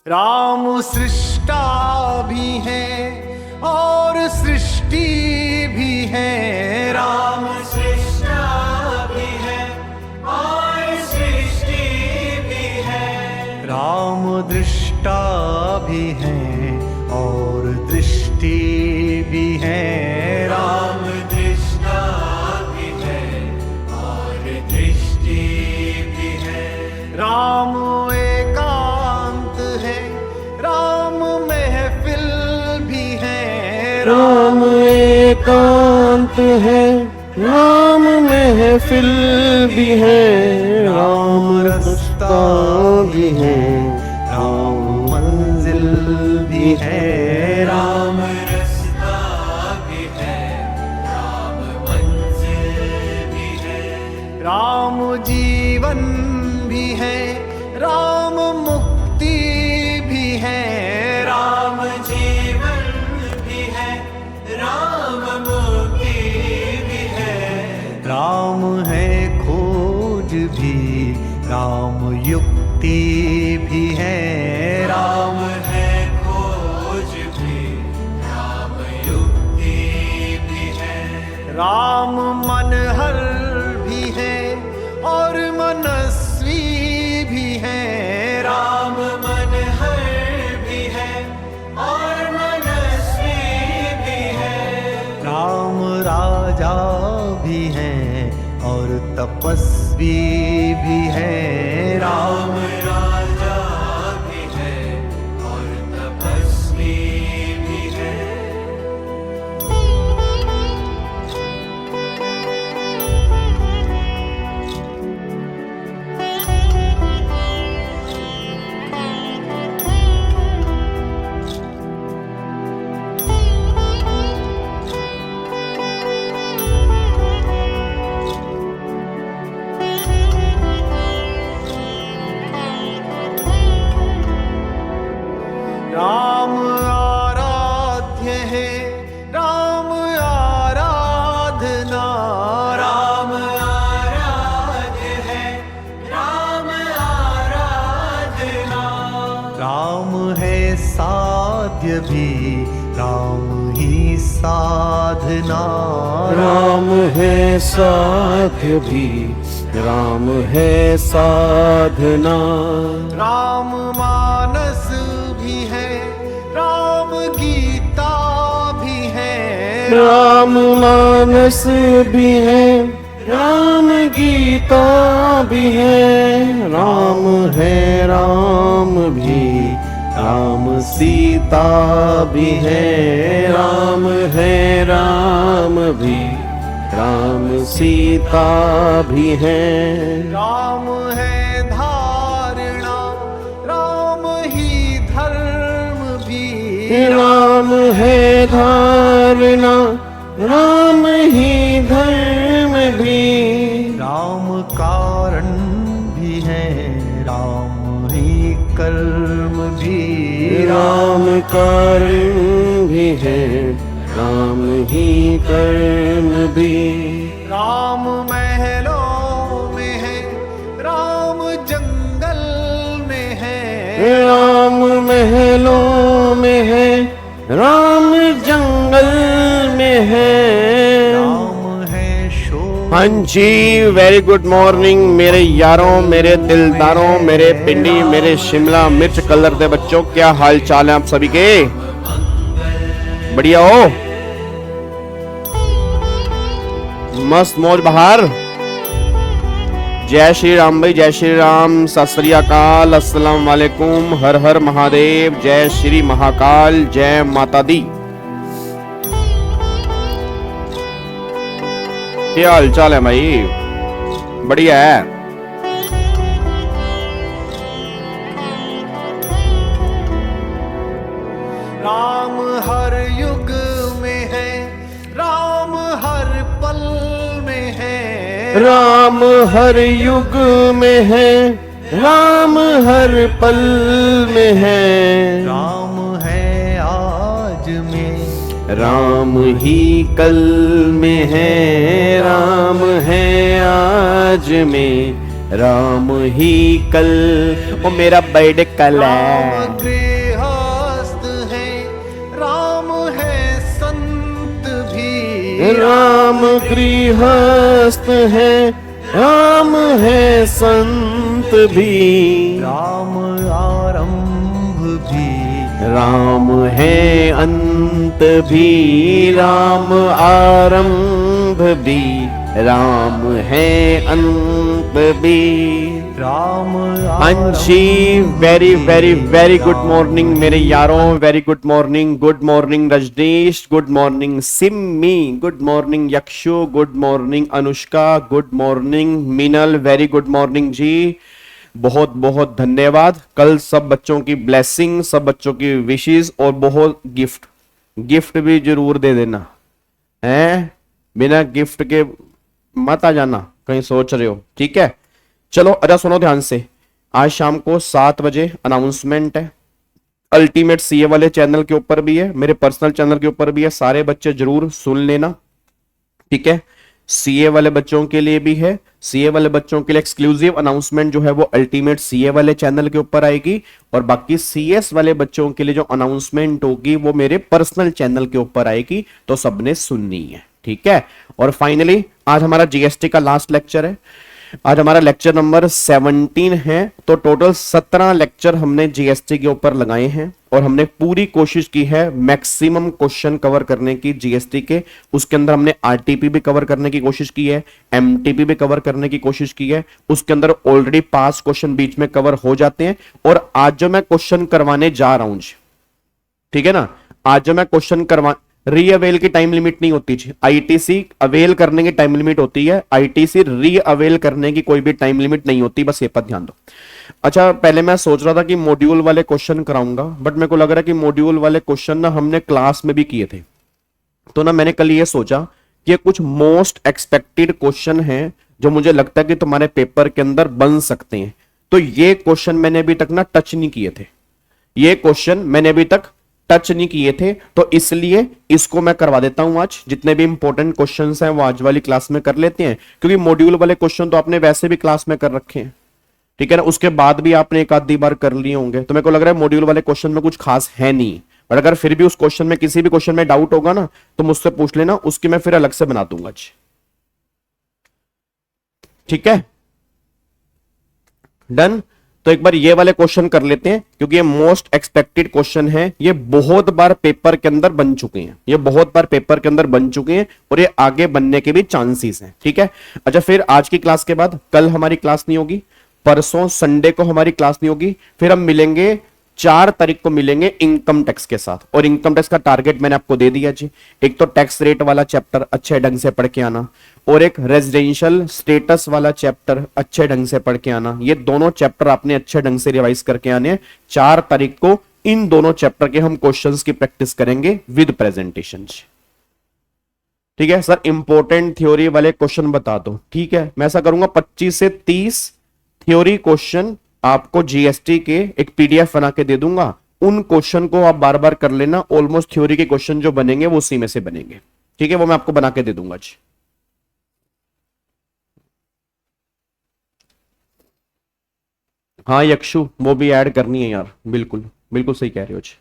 राम सृष्टा भी है और सृष्टि भी है। राम सृष्टा भी है और सृष्टि भी है। राम दृष्टा भी है और दृष्टि भी है। राम दृष्टा भी है और दृष्टि भी है। राम एकांत है, राम महफिल भी है। राम एकांत है, राम महफिल भी है। राम रास्ता भी है, राम मंजिल भी है। राम रास्ता भी है, राम मंजिल भी है। राम जीवन भी है, राम मुक्ति भी है। राम जीवन भी है, राम मुक्ति भी है। राम है खोज भी, राम युक्ति भी है। राम है खोज भी, राम युक्ति भी है। राम मनहर भी है और मनस्वी भी है। राम मनहर भी है और मनस्वी भी है। राम राजा भी है और तपस्वी भी है। राम राजा भी है और तपस्वी भी है। राम आराध्य है, राम आराधना। राम आराध्य है, राम आराधना। राम है साध्य भी, राम ही साधना। राम है साध्य भी, राम है साधना। राम मानस भी है, राम गीता भी है। राम मानस भी है, राम गीता भी है। राम है राम भी, राम सीता भी है। राम है राम भी, राम सीता भी है। राम है धारणा, राम ही धर्म भी। राम है धारणा, राम ही धर्म भी। राम कारण भी है, राम ही कर्म भी। राम कारण भी है, राम ही कर्म भी। राम महलों में है, राम जंगल में है। राम महलों में है, राम जंगल में है। राम है शोर। हाँ जी, वेरी गुड मॉर्निंग मेरे यारों, मेरे दिलदारों, मेरे पिंडी, मेरे शिमला मिर्च कलर दे बच्चों, क्या हाल चाल है आप सभी के? बढ़िया हो? मस्त मौज बहार। जय श्री राम भाई, जय श्री राम, सत श्री अकाल, अस्सलाम वालेकुम, हर हर महादेव, जय श्री महाकाल, जय माता दी। क्या हाल चाल है भाई? बढ़िया है। राम हर युग में है, राम हर पल में है। राम हर युग में है, राम हर पल में है। राम है आज में, राम ही कल में है। राम है आज में, राम ही कल। ओ मेरा बर्थडे कल है। राम गृहस्थ है, राम है संत भी, राम आरंभ भी, राम है अंत भी, राम आरंभ भी, राम है अंत भी। Ram Anshi very very very good morning मेरे यारों, very good morning Rajneesh, good morning Simmi, good morning Yakshu, good morning Anushka, good morning Meenal, very good morning जी। बहुत बहुत धन्यवाद। कल सब बच्चों की ब्लेसिंग, सब बच्चों की विशेस और बहुत गिफ्ट भी जरूर दे देना है, बिना गिफ्ट के मत आ जाना कहीं सोच रहे हो, ठीक है। चलो अच्छा सुनो ध्यान से, आज शाम को 7 बजे अनाउंसमेंट है, अल्टीमेट सीए वाले चैनल के ऊपर भी है, मेरे पर्सनल चैनल के ऊपर भी है, सारे बच्चे जरूर सुन लेना, ठीक है। सीए वाले बच्चों के लिए भी है, सीए वाले बच्चों के लिए एक्सक्लूसिव अनाउंसमेंट जो है वो अल्टीमेट सीए वाले चैनल के ऊपर आएगी, और बाकी सीएस वाले बच्चों के लिए जो अनाउंसमेंट होगी वो मेरे पर्सनल चैनल के ऊपर आएगी, तो सबने सुननी है, ठीक है। और फाइनली आज हमारा जीएसटी का लास्ट लेक्चर है, आज हमारा लेक्चर नंबर 17 है, तो टोटल 17 लेक्चर हमने जीएसटी के ऊपर लगाए हैं, और हमने पूरी कोशिश की है मैक्सिमम क्वेश्चन कवर करने की जीएसटी के। उसके अंदर हमने आरटीपी भी कवर करने की कोशिश की है, एमटीपी भी कवर करने की कोशिश की है, उसके अंदर ऑलरेडी पास क्वेश्चन बीच में कवर हो जाते हैं। और आज जो मैं क्वेश्चन करवाने जा रहा हूं, ठीक है ना, आज जो मैं क्वेश्चन करवा, रीअवेल की टाइम लिमिट नहीं होती जी, आईटीसी अवेल करने की टाइम लिमिट होती है, आईटीसी रीअवेल करने की कोई भी टाइम लिमिट नहीं होती, बस ये पर ध्यान दो। अच्छा, पहले मैं सोच रहा था कि मॉड्यूल वाले क्वेश्चन कराऊंगा, बट मेरे को लग रहा है कि मॉड्यूल वाले क्वेश्चन ना हमने क्लास में भी किए थे, तो ना मैंने कल ये सोचा कि ये कुछ मोस्ट एक्सपेक्टेड क्वेश्चन है जो मुझे लगता है कि तुम्हारे पेपर के अंदर बन सकते हैं, तो ये क्वेश्चन मैंने अभी तक ना टच नहीं किए थे, ये क्वेश्चन मैंने अभी तक टच नहीं किए थे, तो इसलिए इसको मैं करवा देता हूं आज। जितने भी इंपॉर्टेंट क्वेश्चंस हैं वो आज वाली क्लास में कर लेते हैं, क्योंकि मॉड्यूल वाले क्वेश्चन तो आपने वैसे भी क्लास में कर रखे हैं, ठीक है ना, उसके बाद भी आपने एक आधी बार कर लिए होंगे, तो मेरे को लग रहा है मॉड्यूल वाले क्वेश्चन में कुछ खास है नहीं, और अगर फिर भी उस क्वेश्चन में किसी भी क्वेश्चन में डाउट होगा ना तो मुझसे पूछ लेना, उसकी मैं फिर अलग से बना दूंगा आज, ठीक है, डन। तो एक बार ये वाले क्वेश्चन कर लेते हैं, क्योंकि ये मोस्ट एक्सपेक्टेड क्वेश्चन है, ये बहुत बार पेपर के अंदर बन चुके हैं, ये बहुत बार पेपर के अंदर बन चुके हैं, और ये आगे बनने के भी चांसेस हैं, ठीक है। अच्छा, फिर आज की क्लास के बाद कल हमारी क्लास नहीं होगी, परसों संडे को हमारी क्लास नहीं होगी, फिर हम मिलेंगे 4 तारीख को मिलेंगे इनकम टैक्स के साथ, और इनकम टैक्स का टारगेट मैंने आपको दे दिया जी। एक तो टैक्स रेट वाला चैप्टर अच्छे ढंग से पढ़ के आना, और एक रेजिडेंशियल स्टेटस वाला चैप्टर अच्छे ढंग से पढ़ के आना, ये दोनों चैप्टर आपने अच्छे ढंग से रिवाइज करके आने हैं। 4 तारीख को इन दोनों चैप्टर के हम क्वेश्चंस की प्रैक्टिस करेंगे विद प्रेजेंटेशन, ठीक है। सर इंपॉर्टेंट थ्योरी वाले क्वेश्चन बता दो, ठीक है, मैं ऐसा करूंगा 25 से 30 थ्योरी क्वेश्चन आपको जीएसटी के एक पीडीएफ बना के दे दूंगा, उन क्वेश्चन को आप बार बार कर लेना, ऑलमोस्ट थ्योरी के क्वेश्चन जो बनेंगे वो उसी में से बनेंगे, ठीक है, वो मैं आपको बना के दे दूंगा जी। हाँ यक्षु, वो भी ऐड करनी है यार, बिल्कुल बिल्कुल सही कह रहे हो जी,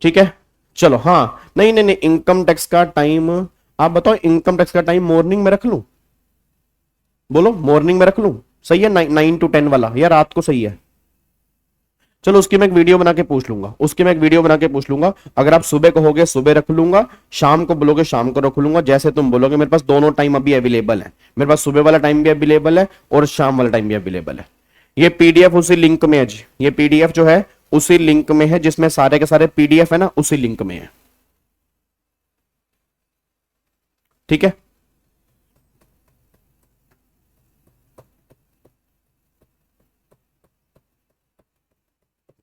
ठीक है। चलो, हाँ नहीं नहीं नहीं, इनकम टैक्स का टाइम आप बताओ, इनकम टैक्स का टाइम मॉर्निंग में रख लूं, बोलो मॉर्निंग में रख लूं, सही है, 9 to 10 वाला, या रात को सही है? चलो उसकी मैं एक वीडियो बना के पूछ लूंगा, उसकी मैं एक वीडियो बना के पूछ लूंगा। अगर आप सुबह कहोगे सुबह रख लूंगा, शाम को बोलोगे शाम को रख लूंगा, जैसे तुम बोलोगे। मेरे पास दोनों टाइम अभी अवेलेबल है, मेरे पास सुबह वाला टाइम भी अवेलेबल है और शाम वाला टाइम भी अवेलेबल है। ये पीडीएफ उसी लिंक में है जी, ये पीडीएफ जो है उसी लिंक में है, जिसमें सारे के सारे पीडीएफ है ना, उसी लिंक में है, ठीक है।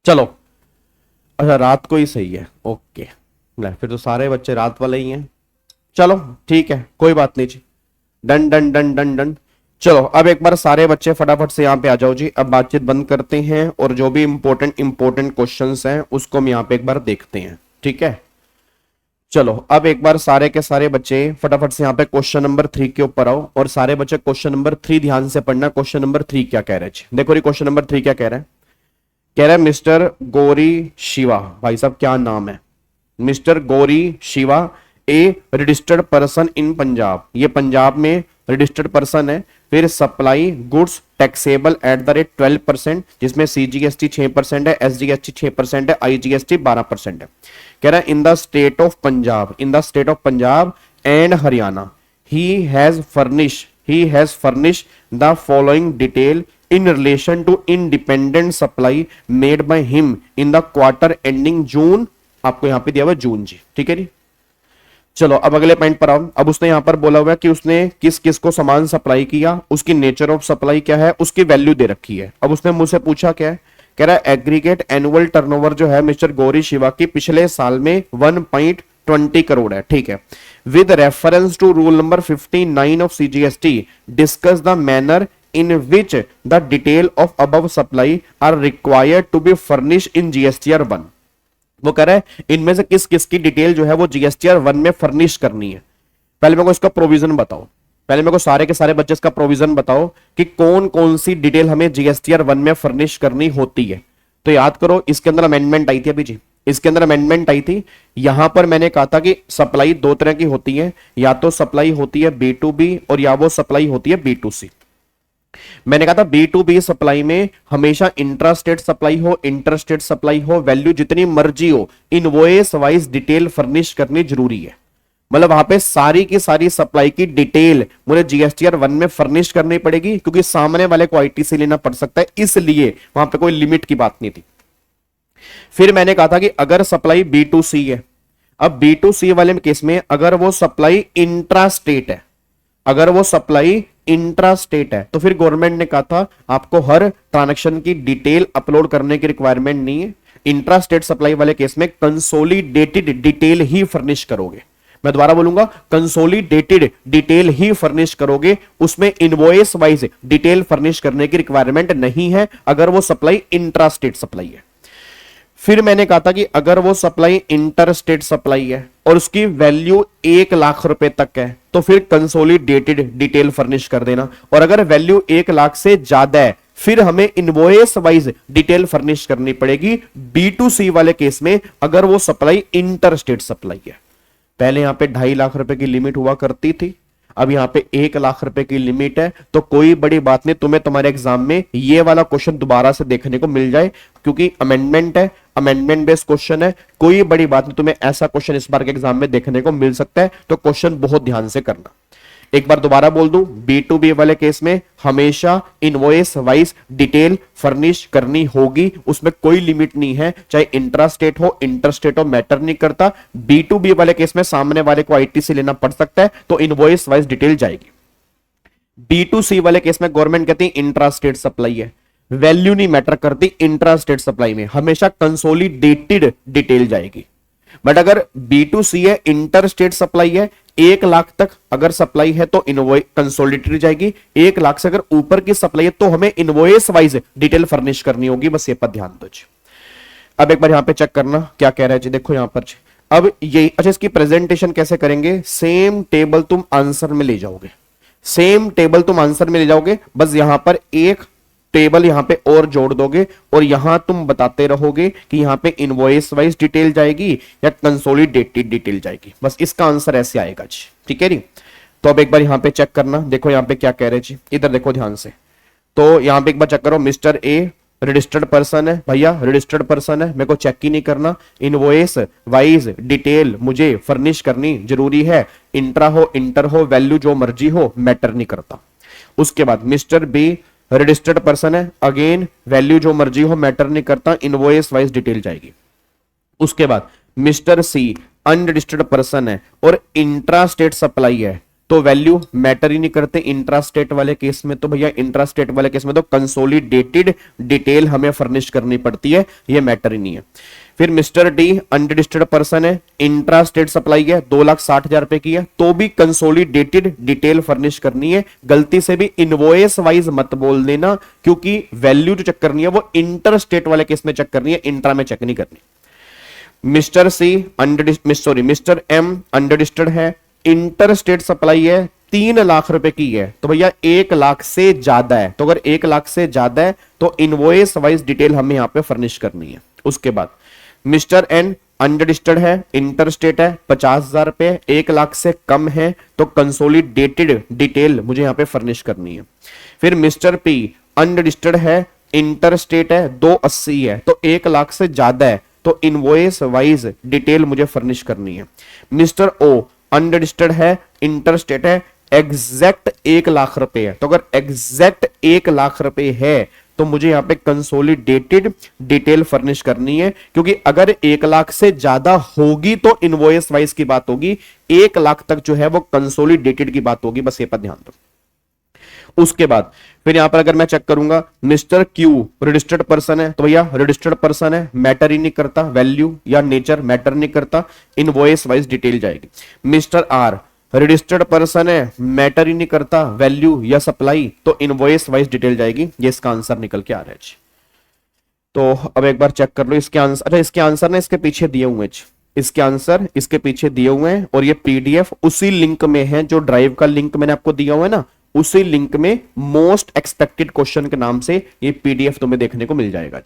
चलो अच्छा, रात को ही सही है, ओके, फिर तो सारे बच्चे रात वाले ही हैं। चलो ठीक है, कोई बात नहीं जी, done done done done done. चलो अब एक बार सारे बच्चे फटाफट से यहाँ पे आ जाओ जी, अब बातचीत बंद करते हैं और जो भी इंपॉर्टेंट क्वेश्चंस हैं उसको हम यहाँ पे एक बार देखते हैं, ठीक है। चलो अब एक बार सारे के सारे बच्चे फटाफट से यहाँ पे क्वेश्चन नंबर 3 के ऊपर आओ, और सारे बच्चे क्वेश्चन नंबर 3 ध्यान से पढ़ना। क्वेश्चन नंबर 3 क्या कह रहे हैं, देखो क्वेश्चन नंबर 3 क्या कह रहा है, कह रहा है मिस्टर गौरी शिवा, भाई साहब क्या नाम है, mister Gauri Shiva A registered person in Punjab, ये पंजाब में रजिस्टर्ड पर्सन है। फिर supply goods taxable at the rate 12%, जिसमें सीजीएसटी 6% है, एसजीएसटी 6% है, आईजीएसटी 12% है। कह रहा है इन the state of Punjab, in the state of Punjab and Haryana he has furnished the following detail in relation to independent supply made by him in the quarter ending June, आपको यहां पे दिया हुआ जून जी, ठीक है जी। चलो अब अगले पॉइंट पर आओ। अब उसने यहां पर बोला हुआ है कि उसने किस किस को सामान सप्लाई किया, उसकी नेचर ऑफ सप्लाई क्या है, उसकी वैल्यू दे रखी है। अब उसने मुझसे पूछा क्या है, कह रहा है एग्रीगेट एनुअल टर्नओवर जो है मिस्टर गौरी शिवा की पिछले साल में 1.20 करोड़ है, ठीक है। With reference to rule number 59 of CGST discuss the manner in which the detail of above supply are required to be furnished in GSTR 1। वो कह रहा है इनमें से किस किस की डिटेल जो है वो GSTR 1 में फर्निश करनी है। पहले मेरे को इसका प्रोविजन बताओ, पहले मेरे को सारे के सारे बच्चे का प्रोविजन बताओ कि कौन कौन सी डिटेल हमें GSTR 1 में फर्निश करनी होती है। तो याद करो इसके अंदर अमेंडमेंट आई थी अभी जी, इसके अंदर अमेंडमेंट आई थी। यहां पर मैंने कहा था कि सप्लाई दो तरह की होती है, या तो सप्लाई होती है B2B और या वो सप्लाई होती है B2C। मैंने कहा था B2B सप्लाई में हमेशा इंट्रा स्टेट सप्लाई हो, इंटर स्टेट सप्लाई हो, वैल्यू जितनी मर्जी हो, इनवॉइस वाइज डिटेल फर्निश करनी जरूरी है। मतलब वहां पे सारी की सारी सप्लाई की डिटेल मुझे GSTR 1 में फर्निश करनी पड़ेगी, क्योंकि सामने वाले को ITC लेना पड़ सकता है, इसलिए वहां पे कोई लिमिट की बात नहीं थी। फिर मैंने कहा था कि अगर सप्लाई B2C है, अब B2C वाले केस में अगर वो सप्लाई इंट्रा स्टेट है, अगर वो सप्लाई इंट्रा स्टेट है, तो फिर गवर्नमेंट ने कहा था आपको हर ट्रांजैक्शन की डिटेल अपलोड करने की रिक्वायरमेंट नहीं है। इंट्रा स्टेट सप्लाई वाले केस में कंसोलिडेटेड डिटेल ही फर्निश करोगे। मैं दोबारा बोलूंगा, कंसोलिडेटेड डिटेल ही फर्निश करोगे, उसमें इनवॉइस वाइज डिटेल फर्निश करने की रिक्वायरमेंट नहीं है अगर वो सप्लाई इंट्रा स्टेट सप्लाई है। फिर मैंने कहा था कि अगर वो सप्लाई इंटर स्टेट सप्लाई है और उसकी वैल्यू 1 लाख रुपए तक है, तो फिर कंसोलिडेटेड डिटेल फर्निश कर देना। और अगर वैल्यू 1 लाख से ज्यादा है, फिर हमें इनवॉइस वाइज डिटेल फर्निश करनी पड़ेगी B2C वाले केस में, अगर वो सप्लाई इंटर स्टेट सप्लाई है। पहले यहां पे 2.5 लाख रुपए की लिमिट हुआ करती थी, अब यहां पे 1 लाख रुपए की लिमिट है। तो कोई बड़ी बात नहीं, तुम्हें तुम्हारे एग्जाम में ये वाला क्वेश्चन दोबारा से देखने को मिल जाए, क्योंकि अमेंडमेंट है, अमेंडमेंट बेस्ड क्वेश्चन है। कोई बड़ी बात नहीं, तुम्हें ऐसा क्वेश्चन इस बार के एग्जाम में देखने को मिल सकता है, तो क्वेश्चन बहुत ध्यान से करना। एक बार दोबारा बोल दूं, B2B वाले केस में हमेशा इनवॉइस वाइज डिटेल फर्निश करनी होगी, उसमें कोई लिमिट नहीं है, चाहे इंट्रा स्टेट हो इंटर स्टेट हो, मैटर नहीं करता। B2B वाले केस में सामने वाले को ITC लेना पड़ सकता है, तो इनवॉइस वाइज डिटेल जाएगी। B2C वाले केस में गवर्नमेंट कहती है इंट्रा स्टेट सप्लाई है, वैल्यू नहीं मैटर करती, इंट्रा स्टेट सप्लाई में हमेशा कंसोलिडेटेड डिटेल जाएगी। बट अगर B2C है, इंटर स्टेट सप्लाई है, 1 लाख तक अगर सप्लाई है तो इनवॉइस कंसोलिडेटेड जाएगी। 1 लाख से अगर ऊपर की सप्लाई है तो हमें इनवॉइस वाइज डिटेल फर्निश करनी होगी, बस ये पर ध्यान दो जी। अब एक बार यहां पे चेक करना क्या कह रहा है जी, देखो यहां पर जी। अब ये अच्छा, इसकी प्रेजेंटेशन कैसे करेंगे, सेम टेबल तुम आंसर में ले जाओगे, सेम टेबल तुम आंसर में ले जाओगे, बस यहां पर एक टेबल यहां पे और जोड़ दोगे और यहां तुम बताते रहोगे कि यहां पे इनवॉइस वाइज डिटेल जाएगी या कंसोलिडेटेड डिटेल जाएगी, बस इसका आंसर ऐसे आएगा जी, ठीक है जी। तो अब एक बार यहां पे चेक करना, देखो यहां पे क्या कह रहे जी, इधर देखो ध्यान से। तो यहां पे एक बार चेक करो, मिस्टर ए रजिस्टर्ड पर्सन है, भैया रजिस्टर्ड पर्सन है, मेरे को चेक ही नहीं करना, इनवॉइस वाइज डिटेल मुझे फर्निश करनी जरूरी है, इंट्रा हो इंटर हो, वैल्यू जो मर्जी हो, मैटर नहीं करता। उसके बाद मिस्टर बी रजिस्टर्ड पर्सन है, अगेन वैल्यू जो मर्जी हो, मैटर नहीं करता, इनवॉइस वाइज डिटेल जाएगी। उसके बाद मिस्टर सी अनरजिस्टर्ड पर्सन है और इंट्रा स्टेट सप्लाई है, तो वैल्यू मैटर ही नहीं करते इंट्रा स्टेट वाले केस में। तो भैया इंट्रा स्टेट वाले केस में तो कंसोलिडेटेड डिटेल हमें फर्निश करनी पड़ती है, ये मैटर ही नहीं है। फिर मिस्टर डी अनरजिस्टर्ड पर्सन है, इंट्रा स्टेट सप्लाई है, 2,60,000 रुपए की है, तो भी कंसोलिडेटेड डिटेल फर्निश करनी है। गलती से भी इनवॉइस वाइज मत बोल देना, क्योंकि वैल्यू जो चेक करनी है वो इंटर स्टेट वाले केस में चेक करनी है, इंट्रा में चेक नहीं करनी। मिस्टर सी मिस्टर एम अनरजिस्टर्ड है, इंटर स्टेट सप्लाई है, 3 लाख रुपए की है, तो भैया 1 लाख से ज्यादा है, तो अगर 1 लाख से ज्यादा है तो इनवॉइस वाइज डिटेल हमें यहां पे फर्निश करनी है। उसके बाद मिस्टर एन अनरजिस्टर्ड है, इंटरस्टेट है, 50,000 रुपए, 1 लाख से कम है तो कंसोलिडेटेड डिटेल मुझे यहाँ पे फर्निश करनी है। फिर मिस्टर पी अनरजिस्टर्ड है, इंटरस्टेट है, 280 है तो 1 लाख से ज्यादा है तो इनवॉइस वाइज डिटेल मुझे फर्निश करनी है। मिस्टर ओ अनरजिस्टर्ड है, इंटरस्टेट है, एग्जैक्ट 1 लाख रुपए है तो अगर एग्जैक्ट 1 लाख रुपए है तो मुझे यहां पे कंसोलिडेटेड डिटेल फर्निश करनी है, क्योंकि अगर 1 लाख से ज्यादा होगी तो इनवॉइस वाइज की बात होगी, 1 लाख तक जो है वो कंसोलिडेटेड की बात होगी, बस ये पर ध्यान दो। उसके बाद फिर यहां पर अगर मैं चेक करूंगा मिस्टर क्यू रजिस्टर्ड पर्सन है तो भैया रजिस्टर्ड पर्सन है, मैटर ही नहीं करता, वैल्यू या नेचर मैटर नहीं करता, इनवॉइस वाइज डिटेल जाएगी। मिस्टर आर रजिस्टर्ड पर्सन है, मैटर ही नहीं करता, वैल्यू या सप्लाई तो इनवॉइस वाइज डिटेल जाएगी। ये इसका आंसर निकल के आ रहा है जी। तो अब एक बार चेक कर लो इसके आंसर। अच्छा इसके आंसर ना इसके पीछे दिए हुए हैं, इसके आंसर इसके पीछे दिए हुए हैं और ये पीडीएफ उसी लिंक में है जो ड्राइव का लिंक मैंने आपको दिया हुआ है ना, उसी लिंक में मोस्ट एक्सपेक्टेड क्वेश्चन के नाम से ये पीडीएफ तुम्हें देखने को मिल जाएगा।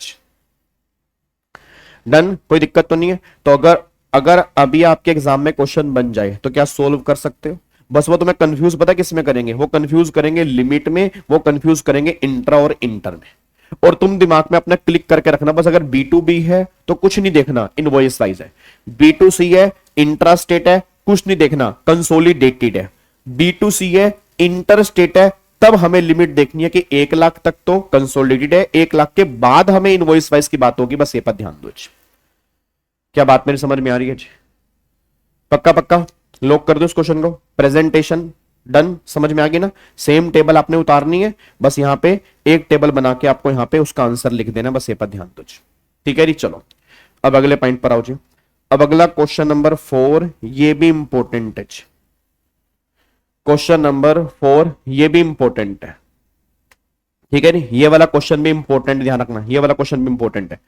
डन, कोई दिक्कत तो नहीं है। तो अगर अभी आपके एग्जाम में क्वेश्चन बन जाए तो क्या सोल्व कर सकते हो? बस वो तुम्हें कंफ्यूज पता किस में करेंगे, वो कंफ्यूज करेंगे लिमिट में, वो कंफ्यूज करेंगे इंट्रा और इंटर में। और तुम दिमाग में अपना क्लिक करके रखना, बस अगर B2B है तो कुछ नहीं देखना, इनवॉइस वाइज है। B2C है, इंट्रा स्टेट है, कुछ नहीं देखना, कंसोलिडेटेड है। B2C है, इंटर स्टेट है, तब हमें लिमिट देखनी है कि 1 लाख तक तो कंसोलिडेटेड है, 1 लाख के बाद हमें इनवॉइस वाइज की बात होगी, बस ये पर ध्यान दो। क्या बात मेरी समझ में आ रही है जी? पक्का पक्का लॉक कर दो इस क्वेश्चन को। प्रेजेंटेशन डन, समझ में आ गई ना? सेम टेबल आपने उतारनी है, बस यहां पे एक टेबल बना के आपको यहां पे उसका आंसर लिख देना, बस ये पर ध्यान दो। ठीक है जी, चलो अब अगले पॉइंट पर आओ जी। अब अगला क्वेश्चन नंबर 4, ये भी इंपॉर्टेंट है। क्वेश्चन नंबर 4 ये भी इंपॉर्टेंट है, ठीक है जी, ये वाला क्वेश्चन भी इंपॉर्टेंट, ध्यान रखना ये वाला क्वेश्चन भी इंपॉर्टेंट है।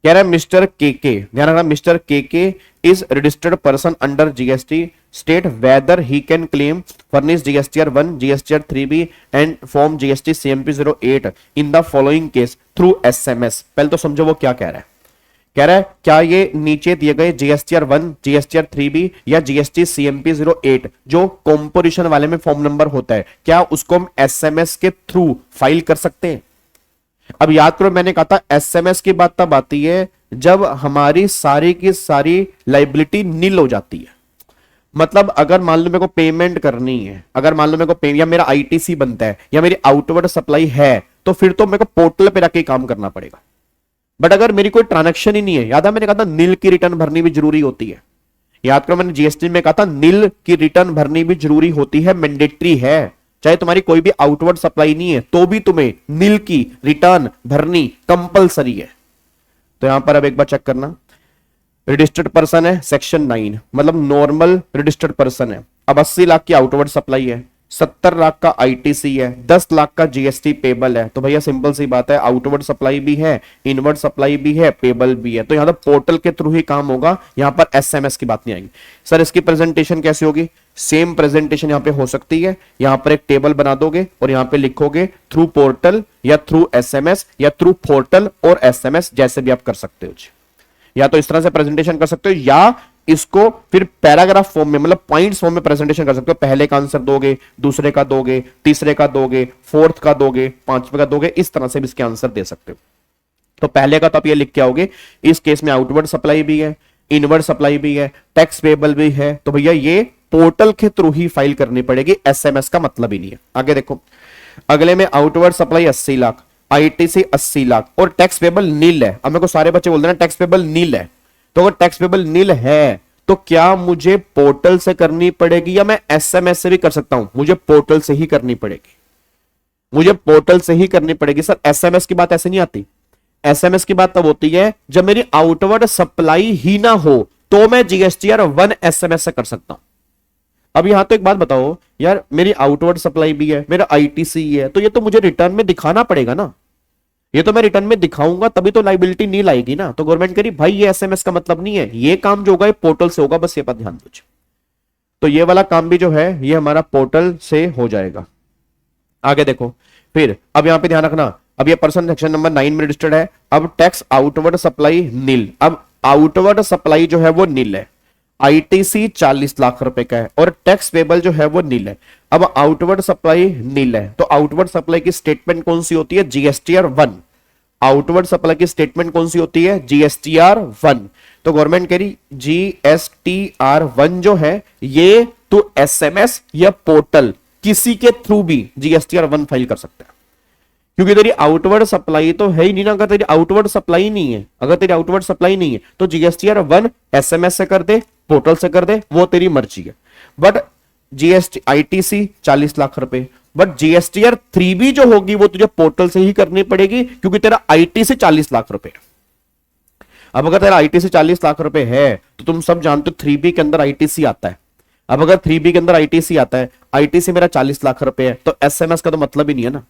कह रहा है मिस्टर के, ध्यान रखना, मिस्टर के is registered person under GST, state whether he can claim furnish GSTR 1, GSTR 3B and form GST CMP 08 in the following case through SMS। पहले तो समझो वो क्या कह रहा है। कह रहा है क्या ये नीचे दिए गए जीएसटीआर 1, जीएसटीआर 3B या जीएसटी CMP 08 जो कॉम्पोजिशन वाले में फॉर्म नंबर होता है, क्या उसको हम SMS के थ्रू फाइल कर सकते हैं? अब याद करो मैंने कहा था SMS की बात तब आती है जब हमारी सारी की सारी लाइबिलिटी नील हो जाती है। मतलब अगर मान लो मेरे को पेमेंट करनी है, अगर मान लो मेरे को या मेरा ITC बनता है या मेरी आउटवर्ड सप्लाई है, तो फिर तो मेरे को पोर्टल पे जाके काम करना पड़ेगा। बट अगर मेरी कोई ट्रांजैक्शन ही नहीं है, याद है मैंने कहा था नील की रिटर्न भरनी भी जरूरी होती है। याद करो मैंने जीएसटी में कहा था नील की रिटर्न भरनी भी जरूरी होती है, मैंडेटरी है। चाहे तुम्हारी कोई भी आउटवर्ड सप्लाई नहीं है तो भी तुम्हें नील की रिटर्न भरनी कंपलसरी है। तो यहां पर अब एक बार चेक करना, रजिस्टर्ड पर्सन है सेक्शन 9, मतलब नॉर्मल रजिस्टर्ड पर्सन है। अब 80 लाख की आउटवर्ड सप्लाई है, 70 लाख का ITC है, 10 लाख का GST पेबल है। तो भैया सिंपल सी बात है, आउटवर्ड सप्लाई भी है, इनवर्ड सप्लाई भी है, पेबल भी है, तो यहां तो पोर्टल के थ्रू ही काम होगा, यहां पर SMS की बात नहीं आएगी। सर इसकी प्रेजेंटेशन कैसे होगी? सेम प्रेजेंटेशन यहां पे हो सकती है, यहां पर एक टेबल बना दोगे और यहां पे लिखोगे थ्रू पोर्टल या थ्रू SMS या थ्रू पोर्टल और SMS, जैसे भी आप कर सकते हो। या तो इस तरह से प्रेजेंटेशन कर सकते हो या इसको फिर पैराग्राफ फॉर्म में, मतलब पॉइंट्स फॉर्म में प्रेजेंटेशन कर सकते हो। पहले का आंसर दोगे, दूसरे का दोगे, तीसरे का दोगे, फोर्थ का दोगे, पांचवे का दोगे, इस तरह से भी इसके आंसर दे सकते हो। तो पहले का तो आप ये लिख के आओगे, इस केस में आउटवर्ड सप्लाई भी है, इनवर्ड सप्लाई भी है, टैक्स पेबल भी है, तो भैया ये पोर्टल के थ्रू ही फाइल करनी पड़ेगी, SMS का मतलब ही नहीं है। आगे देखो, अगले में outward supply 80 lakh, ITC 80 lakh और टैक्स पेबल नील है। अब मेरे को सारे बच्चे बोल देना टैक्स पेबल नील है, तो अगर टैक्स पेबल नील है तो क्या मुझे पोर्टल से करनी पड़ेगी या मैं SMS से भी कर सकता हूं? मुझे पोर्टल से ही करनी पड़ेगी, मुझे पोर्टल से ही करनी पड़ेगी। सर SMS की बात ऐसे नहीं आती, SMS की बात तब होती है जब मेरी आउटवर्ड सप्लाई ही ना हो, तो मैं GSTR 1 SMS से कर सकता हूं। अब यहां तो एक बात बताओ यार, मेरी आउटवर्ड सप्लाई भी है, मेरा ITC है, तो ये तो मुझे रिटर्न में दिखाना पड़ेगा ना, ये तो मैं रिटर्न में दिखाऊंगा तभी तो लाइबिलिटी नहीं लाएगी ना। तो गवर्नमेंट कह रही भाई ये SMS का मतलब नहीं है, ये काम जो होगा ये पोर्टल से होगा, बस ये पर ध्यान दो। तो ये वाला काम भी जो है ये हमारा पोर्टल से हो जाएगा। आगे देखो, फिर अब यहां पे ध्यान रखना, अब ये पर्सन सेक्शन नंबर 9 में रजिस्टर्ड है, अब टैक्स आउटवर्ड सप्लाई नील। अब आउटवर्ड सप्लाई जो है वो नील है, आईटीसी 40 लाख रुपए का है और टैक्स पेबल जो है वो नील है। अब आउटवर्ड सप्लाई नील है तो आउटवर्ड सप्लाई की स्टेटमेंट कौन सी होती है? जीएसटीआर 1। आउटवर्ड सप्लाई की स्टेटमेंट कौन सी होती है? जीएसटीआर 1। तो गवर्नमेंट कह रही जीएसटीआर 1 जो है ये तो एसएमएस या पोर्टल किसी के थ्रू भी जीएसटीआर 1 फाइल कर सकता है, क्योंकि तेरी आउटवर्ड सप्लाई तो है ही नहीं ना। अगर तेरी आउटवर्ड सप्लाई नहीं है, अगर तेरी आउटवर्ड सप्लाई नहीं है तो जीएसटीआर 1 एसएमएस से कर दे, पोर्टल से कर दे, वो तेरी मर्जी है। बट जीएसटी आईटीसी 40 लाख रुपए, बट जीएसटीआर 3 भी जो होगी वो तुझे पोर्टल से ही करनी पड़ेगी, क्योंकि तेरा आईटीसी 40 लाख रुपए। अब अगर तेरा आईटीसी 40 लाख रुपए है तो तुम सब जानते हो 3B के अंदर आईटीसी आता है। अब अगर 3B के अंदर आईटीसी आता है, आईटीसी मेरा 40 लाख रुपए है, तो एसएमएस का तो मतलब ही नहीं है ना।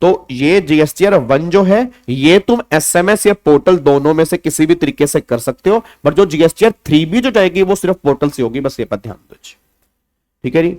तो ये जीएसटीआर 1 जो है ये तुम एसएमएस या पोर्टल दोनों में से किसी भी तरीके से कर सकते हो, बट जो जीएसटीआर 3B जो जाएगी वो सिर्फ पोर्टल से होगी, बस ये पर ध्यान दो। ठीक है जी,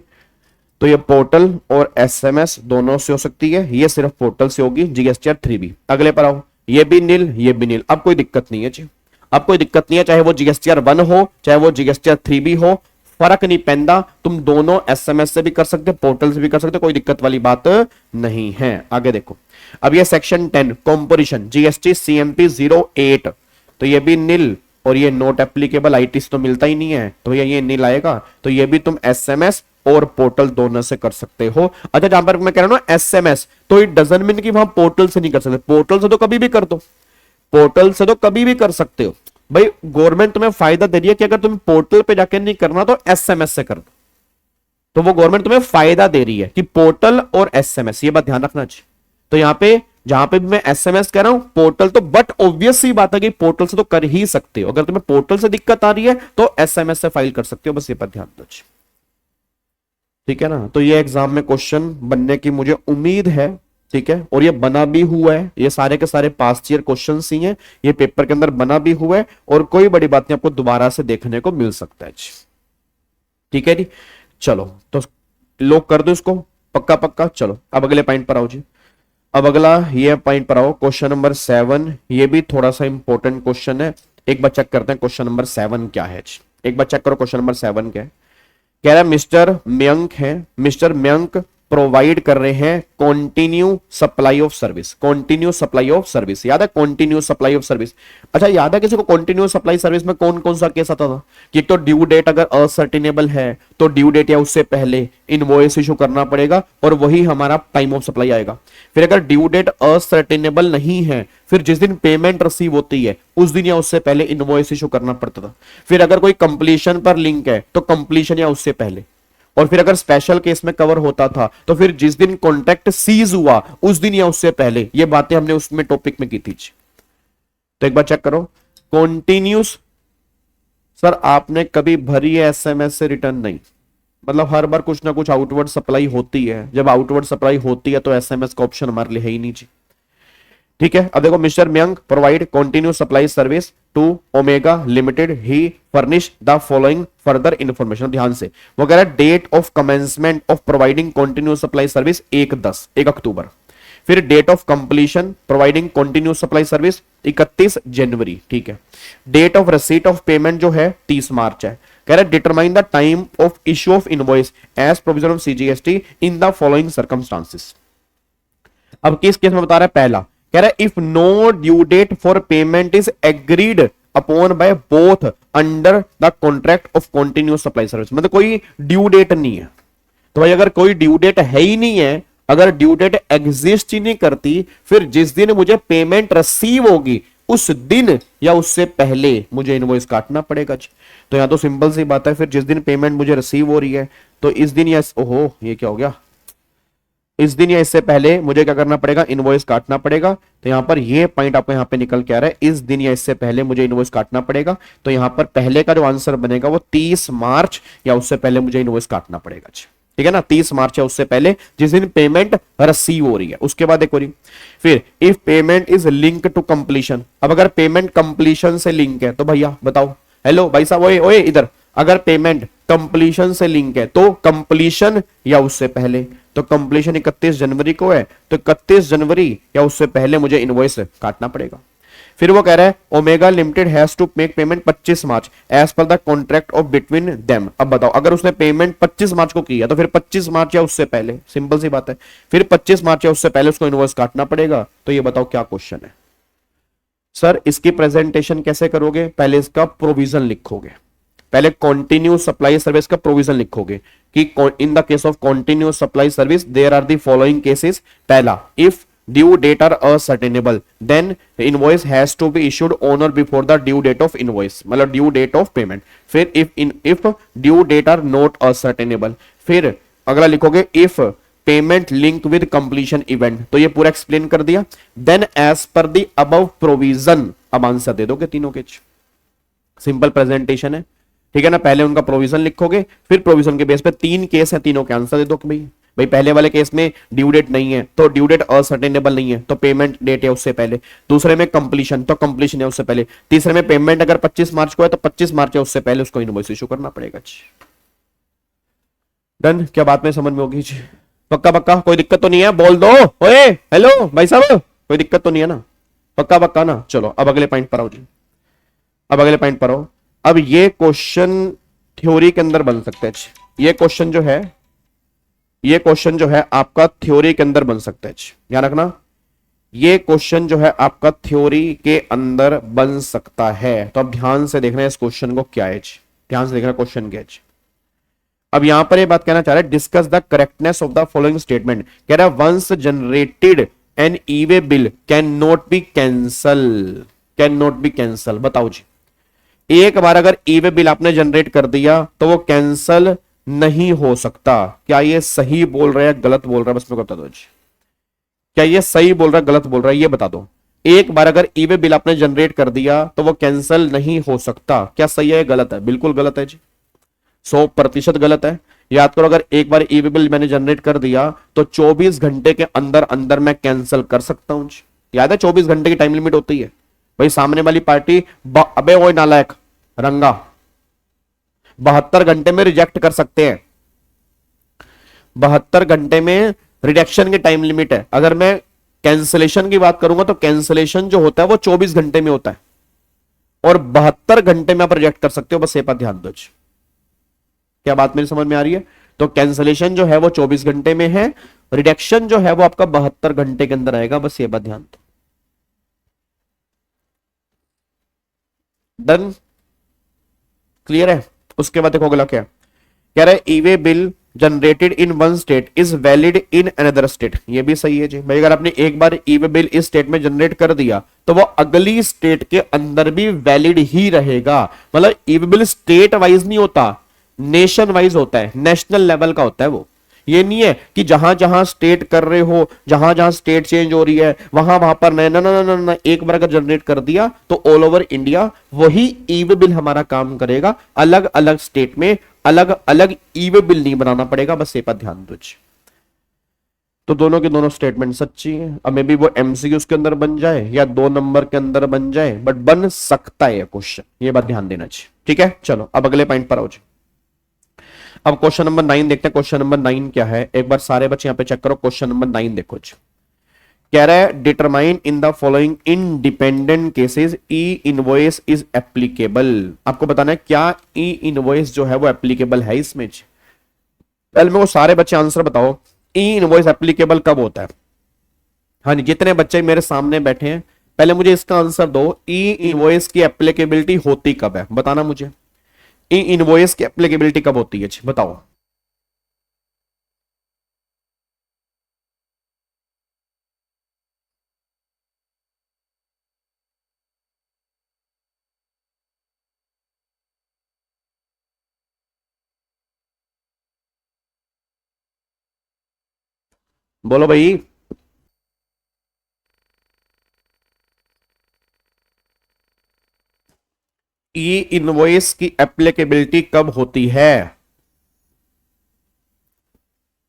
तो ये पोर्टल और एसएमएस दोनों से हो सकती है, ये सिर्फ पोर्टल से होगी जीएसटीआर 3B। अगले पर आओ, ये भी नील ये भी नील। अब कोई दिक्कत नहीं है जी, अब कोई दिक्कत नहीं है, चाहे वो जीएसटीआर 1 हो चाहे वो जीएसटीआर 3B हो, फर्क नहीं पैंदा। तुम दोनों एसएमएस से भी कर सकते, पोर्टल से भी कर सकते, कोई दिक्कत वाली बात नहीं है। आगे देखो, अब ये सेक्शन 10 कंपोजिशन जीएसटी सीएमपी 08, तो ये भी नील और ये नोट एप्लीकेबल आईटीसी तो मिलता ही नहीं है, तो ये नील आएगा। तो ये भी तुम एसएमएस और पोर्टल दोनों से कर सकते हो। अच्छा, जहां पर मैं कह रहा हूं एसएमएस, तो इट डजंट मीन कि वहां पोर्टल से नहीं कर सकते, पोर्टल से तो कभी भी कर दो, पोर्टल से तो कभी भी कर सकते हो भाई। गवर्नमेंट तुम्हें फायदा दे रही है कि अगर तुम पोर्टल पे जाके नहीं करना तो एसएमएस से कर दो, तो वो गवर्नमेंट तुम्हें फायदा दे रही है कि पोर्टल और एसएमएस, ये बात ध्यान रखना चाहिए। तो यहां पे जहां पे भी मैं एसएमएस कह रहा हूं, पोर्टल तो, बट ऑब्वियस सी बात है कि पोर्टल से तो कर ही सकते हो। अगर तुम्हें पोर्टल से दिक्कत आ रही है तो एसएमएस से फाइल कर सकते हो, बस ये बात ध्यान दो। ठीक है ना, तो ये एग्जाम में क्वेश्चन बनने की मुझे उम्मीद है। ठीक है, और ये बना भी हुआ है, ये सारे के सारे पास्ट ईयर क्वेश्चंस ही हैं, ये पेपर के अंदर बना भी हुआ है और कोई बड़ी बात नहीं, आपको दोबारा से देखने को मिल सकता है जी। ठीक है जी, चलो तो लोग कर दो इसको पक्का पक्का। चलो अब अगले पॉइंट पर आओ जी। अब अगला ये पॉइंट पर आओ, क्वेश्चन नंबर 7। ये भी थोड़ा सा इंपॉर्टेंट क्वेश्चन है, एक बार चेक करते हैं क्वेश्चन नंबर 7 क्या है जी। एक बार चेक करो क्वेश्चन नंबर 7 क्या है। कह रहा है मिस्टर मयंक है, मिस्टर मयंक प्रोवाइड कर रहे हैं continue supply of service. Continue supply of service याद है, कॉन्टिन्यू सप्लाई ऑफ सर्विस। अच्छा, याद है किसी को कॉन्टिन्यू सप्लाई सर्विस में कौन कौन सा केस आता था कि एक तो ड्यू डेट अगर असर्टेनेबल है तो ड्यू डेट या उससे पहले इनवॉइस इशू करना पड़ेगा और वही हमारा टाइम ऑफ सप्लाई आएगा। फिर अगर ड्यू डेट असर्टेनेबल नहीं है, फिर जिस दिन पेमेंट रिसीव होती है उस दिन या उससे पहले इनवॉइस इशू करना पड़ता था। फिर अगर कोई कंप्लीशन पर लिंक है तो कंप्लीशन या उससे पहले, और फिर अगर स्पेशल केस में कवर होता था तो फिर जिस दिन कॉन्ट्रैक्ट सीज हुआ उस दिन या उससे पहले। ये बातें हमने उसमें टॉपिक में की थी। तो एक बार चेक करो, कॉन्टिन्यूस सर आपने कभी भरी है एसएमएस से रिटर्न? नहीं, मतलब हर बार कुछ ना कुछ आउटवर्ड सप्लाई होती है। जब आउटवर्ड सप्लाई होती है तो एसएमएस का ऑप्शन हमारे लिए है ही नहीं जी। ठीक है, अब देखो, mister Mayank provide continue supply service to Omega Limited, he furnish the following further information. ध्यान से, वो कह रहा है date of commencement of providing continue supply service 1 October. फिर date of completion providing continue supply service 31 January. ठीक है, date of receipt of payment जो है 30 मार्च है। कह रहा है determine the time of issue of invoice as provision of CGST in the following circumstances. अब किस केस में बता रहा है? पहला कह रहा है if no due date for payment is agreed upon by both under the contract of continuous supply service. मतलब कोई ड्यू डेट नहीं है, तो भाई अगर कोई ड्यू डेट है ही नहीं है, अगर ड्यू डेट एग्जिस्ट ही नहीं करती, फिर जिस दिन मुझे पेमेंट रिसीव होगी उस दिन या उससे पहले मुझे इनवॉइस काटना पड़ेगा। तो यहां तो सिंपल सी बात है, फिर जिस दिन पेमेंट मुझे रिसीव हो रही है तो इस दिन या ओहो ये क्या हो गया, इस दिन या इससे पहले मुझे क्या करना पड़ेगा? इनवॉइस काटना पड़ेगा। तो यहां पर ये पॉइंट आपको यहां पे निकल के आ रहा है, इस दिन या इससे पहले मुझे इनवॉइस काटना पड़ेगा। तो यहां पर पहले का जो आंसर बनेगा वो 30 मार्च या उससे पहले मुझे इनवॉइस काटना पड़ेगा। ठीक है ना, 30 मार्च या उससे पहले जिस दिन पेमेंट रिसीव हो रही है। उसके बाद एक और फिर if payment is link to completion. अब अगर पेमेंट कंप्लीशन से लिंक है तो भैया बताओ, हेलो भाई साहब, ओए ओए इधर, अगर पेमेंट कंप्लीशन से लिंक है तो कंप्लीशन या उससे पहले। तो कंप्लीशन 31 जनवरी को है तो 31 जनवरी या उससे पहले मुझे इनवॉइस काटना पड़ेगा। फिर वो कह रहा है Omega Limited has to make payment 25 March as per the contract of between them. अब बताओ अगर उसने पेमेंट 25 मार्च को किया तो फिर 25 मार्च या उससे पहले, सिंपल सी बात है, फिर 25 मार्च या उससे पहले उसको इनवॉइस काटना पड़ेगा। तो ये बताओ क्या क्वेश्चन है सर। इसकी प्रेजेंटेशन कैसे करोगे, पहले इसका प्रोविजन लिखोगे, पहले कॉन्टिन्यूस सप्लाई सर्विस का प्रोविजन लिखोगे कि in the case of continuous supply service there are the following cases. पहला, if due date are ascertainable then invoice has to be issued on or before the due date of invoice, मतलब due date of payment. फिर if due date are not ascertainable, फिर अगला लिखोगे if payment link with completion event. तो ये पूरा explain कर दिया। Then as per the above provision, अब आंसर दे दोगे तीनों के। सिंपल प्रेजेंटेशन है, ठीक है ना। पहले उनका प्रोविजन लिखोगे, फिर प्रोविजन के बेस पे 3 केस है, तीनों के आंसर दे दो कि भाई पहले वाले केस में ड्यू डेट नहीं है तो ड्यू डेट असर्टेनेबल नहीं है तो पेमेंट डेट है उससे पहले, दूसरे में कंप्लीशन तो कंप्लीशन है उससे पहले, तीसरे में पेमेंट अगर 25 मार्च को है तो 25 मार्च है उससे पहले उसको इनवॉइस इशू करना पड़ेगा। डन, क्या बात में समझ में होगी जी? पक्का पक्का, कोई दिक्कत तो नहीं है? बोल दो ओए, हेलो भाई साहब, कोई दिक्कत तो नहीं है ना? पक्का पक्का ना? चलो अब अगले पॉइंट पर आओ जी, अब अगले पॉइंट पर आओ। अब ये क्वेश्चन थ्योरी के अंदर बन सकता है। ये क्वेश्चन जो है, ये क्वेश्चन जो है आपका थ्योरी के अंदर बन सकता है, ध्यान रखना। ये क्वेश्चन जो है आपका थ्योरी के अंदर बन सकता है। तो अब ध्यान से देखना है इस क्वेश्चन को क्या है, ध्यान से देखना क्वेश्चन क्या है। अब यहां पर ये बात कहना चाह रहा है, discuss the correctness of the following statement. कह रहा है once generated an E way bill can not be cancel, can not be cancel. बताओ जी, एक बार अगर ई वे बिल आपने जनरेट कर दिया तो वो कैंसल नहीं हो सकता। क्या ये सही बोल रहा है गलत बोल रहा है, बस मेरे को बता दो जी। क्या ये सही बोल रहा है गलत बोल रहा है, ये बता दो। एक बार अगर ई वे बिल आपने जनरेट कर दिया तो वो कैंसल नहीं हो सकता, क्या सही है गलत है? बिल्कुल गलत है जी, 100% गलत है। याद करो, अगर एक बार ई वे बिल मैंने जनरेट कर दिया तो 24 घंटे के अंदर अंदर मैं कैंसिल कर सकता हूं। याद है 24 घंटे की टाइम लिमिट होती है भाई। सामने वाली पार्टी अबे ओए नालायक रंगा 72 घंटे में रिजेक्ट कर सकते हैं। 72 घंटे में रिजेक्शन की टाइम लिमिट है। अगर मैं कैंसिलेशन की बात करूंगा तो कैंसिलेशन जो होता है वो 24 घंटे में होता है और 72 घंटे में आप रिजेक्ट कर सकते हो। बस ये बात ध्यान दो। क्या बात मेरी समझ में आ रही है? तो कैंसिलेशन जो है वो 24 घंटे में है, रिडक्शन जो है वो आपका 72 घंटे के अंदर आएगा। बस ये बात ध्यान दो। डन, क्लियर है? उसके बाद देखो अगला क्या कह रहा है, e way bill generated in one state is valid in another state. ये भी सही है जी भाई। अगर आपने एक बार ई वे बिल इस स्टेट में जनरेट कर दिया तो वो अगली स्टेट के अंदर भी वैलिड ही रहेगा। मतलब ई वे बिल स्टेट वाइज नहीं होता, नेशन वाइज होता है, नेशनल लेवल का होता है वो। ये नहीं है कि जहां जहां स्टेट कर रहे हो, जहां जहां स्टेट चेंज हो रही है वहां वहां पर ना ना ना ना ना। एक बार अगर जनरेट कर दिया तो ऑल ओवर इंडिया वही ई वे बिल हमारा काम करेगा। अलग अलग स्टेट में अलग अलग ई वे बिल नहीं बनाना पड़ेगा। बस ये पर ध्यान दो। तो दोनों के दोनों स्टेटमेंट सच्ची है। अब मे बी वो एमसीक्यूज के अंदर बन जाए या 2 नंबर के अंदर बन जाए, बट बन सकता है क्वेश्चन, ये बात ध्यान देना चाहिए। ठीक है, चलो अब अगले पॉइंट पर आओ जी। अब क्वेश्चन नंबर 9 देखते हैं। क्वेश्चन नंबर 9 क्या है, एक बार सारे बच्चे यहां पे चेक करो। क्वेश्चन नंबर 9 देखो जी। कह रहा है determine in the following independent cases E invoice is applicable. आपको बताना है क्या ई इनवॉइस जो है वो एप्लीकेबल है इसमें। पहले मेरे को सारे बच्चे आंसर बताओ, ई इनवॉइस एप्लीकेबल कब होता है? हाँ जी, जितने बच्चे मेरे सामने बैठे हैं पहले मुझे इसका आंसर दो। ई इनवॉइस की एप्लीकेबिलिटी होती कब है, बताना मुझे। ई इनवॉइस की एप्लीकेबिलिटी कब होती है बताओ। बोलो भाई। ई इनवॉइस की एप्लीकेबिलिटी कब होती है?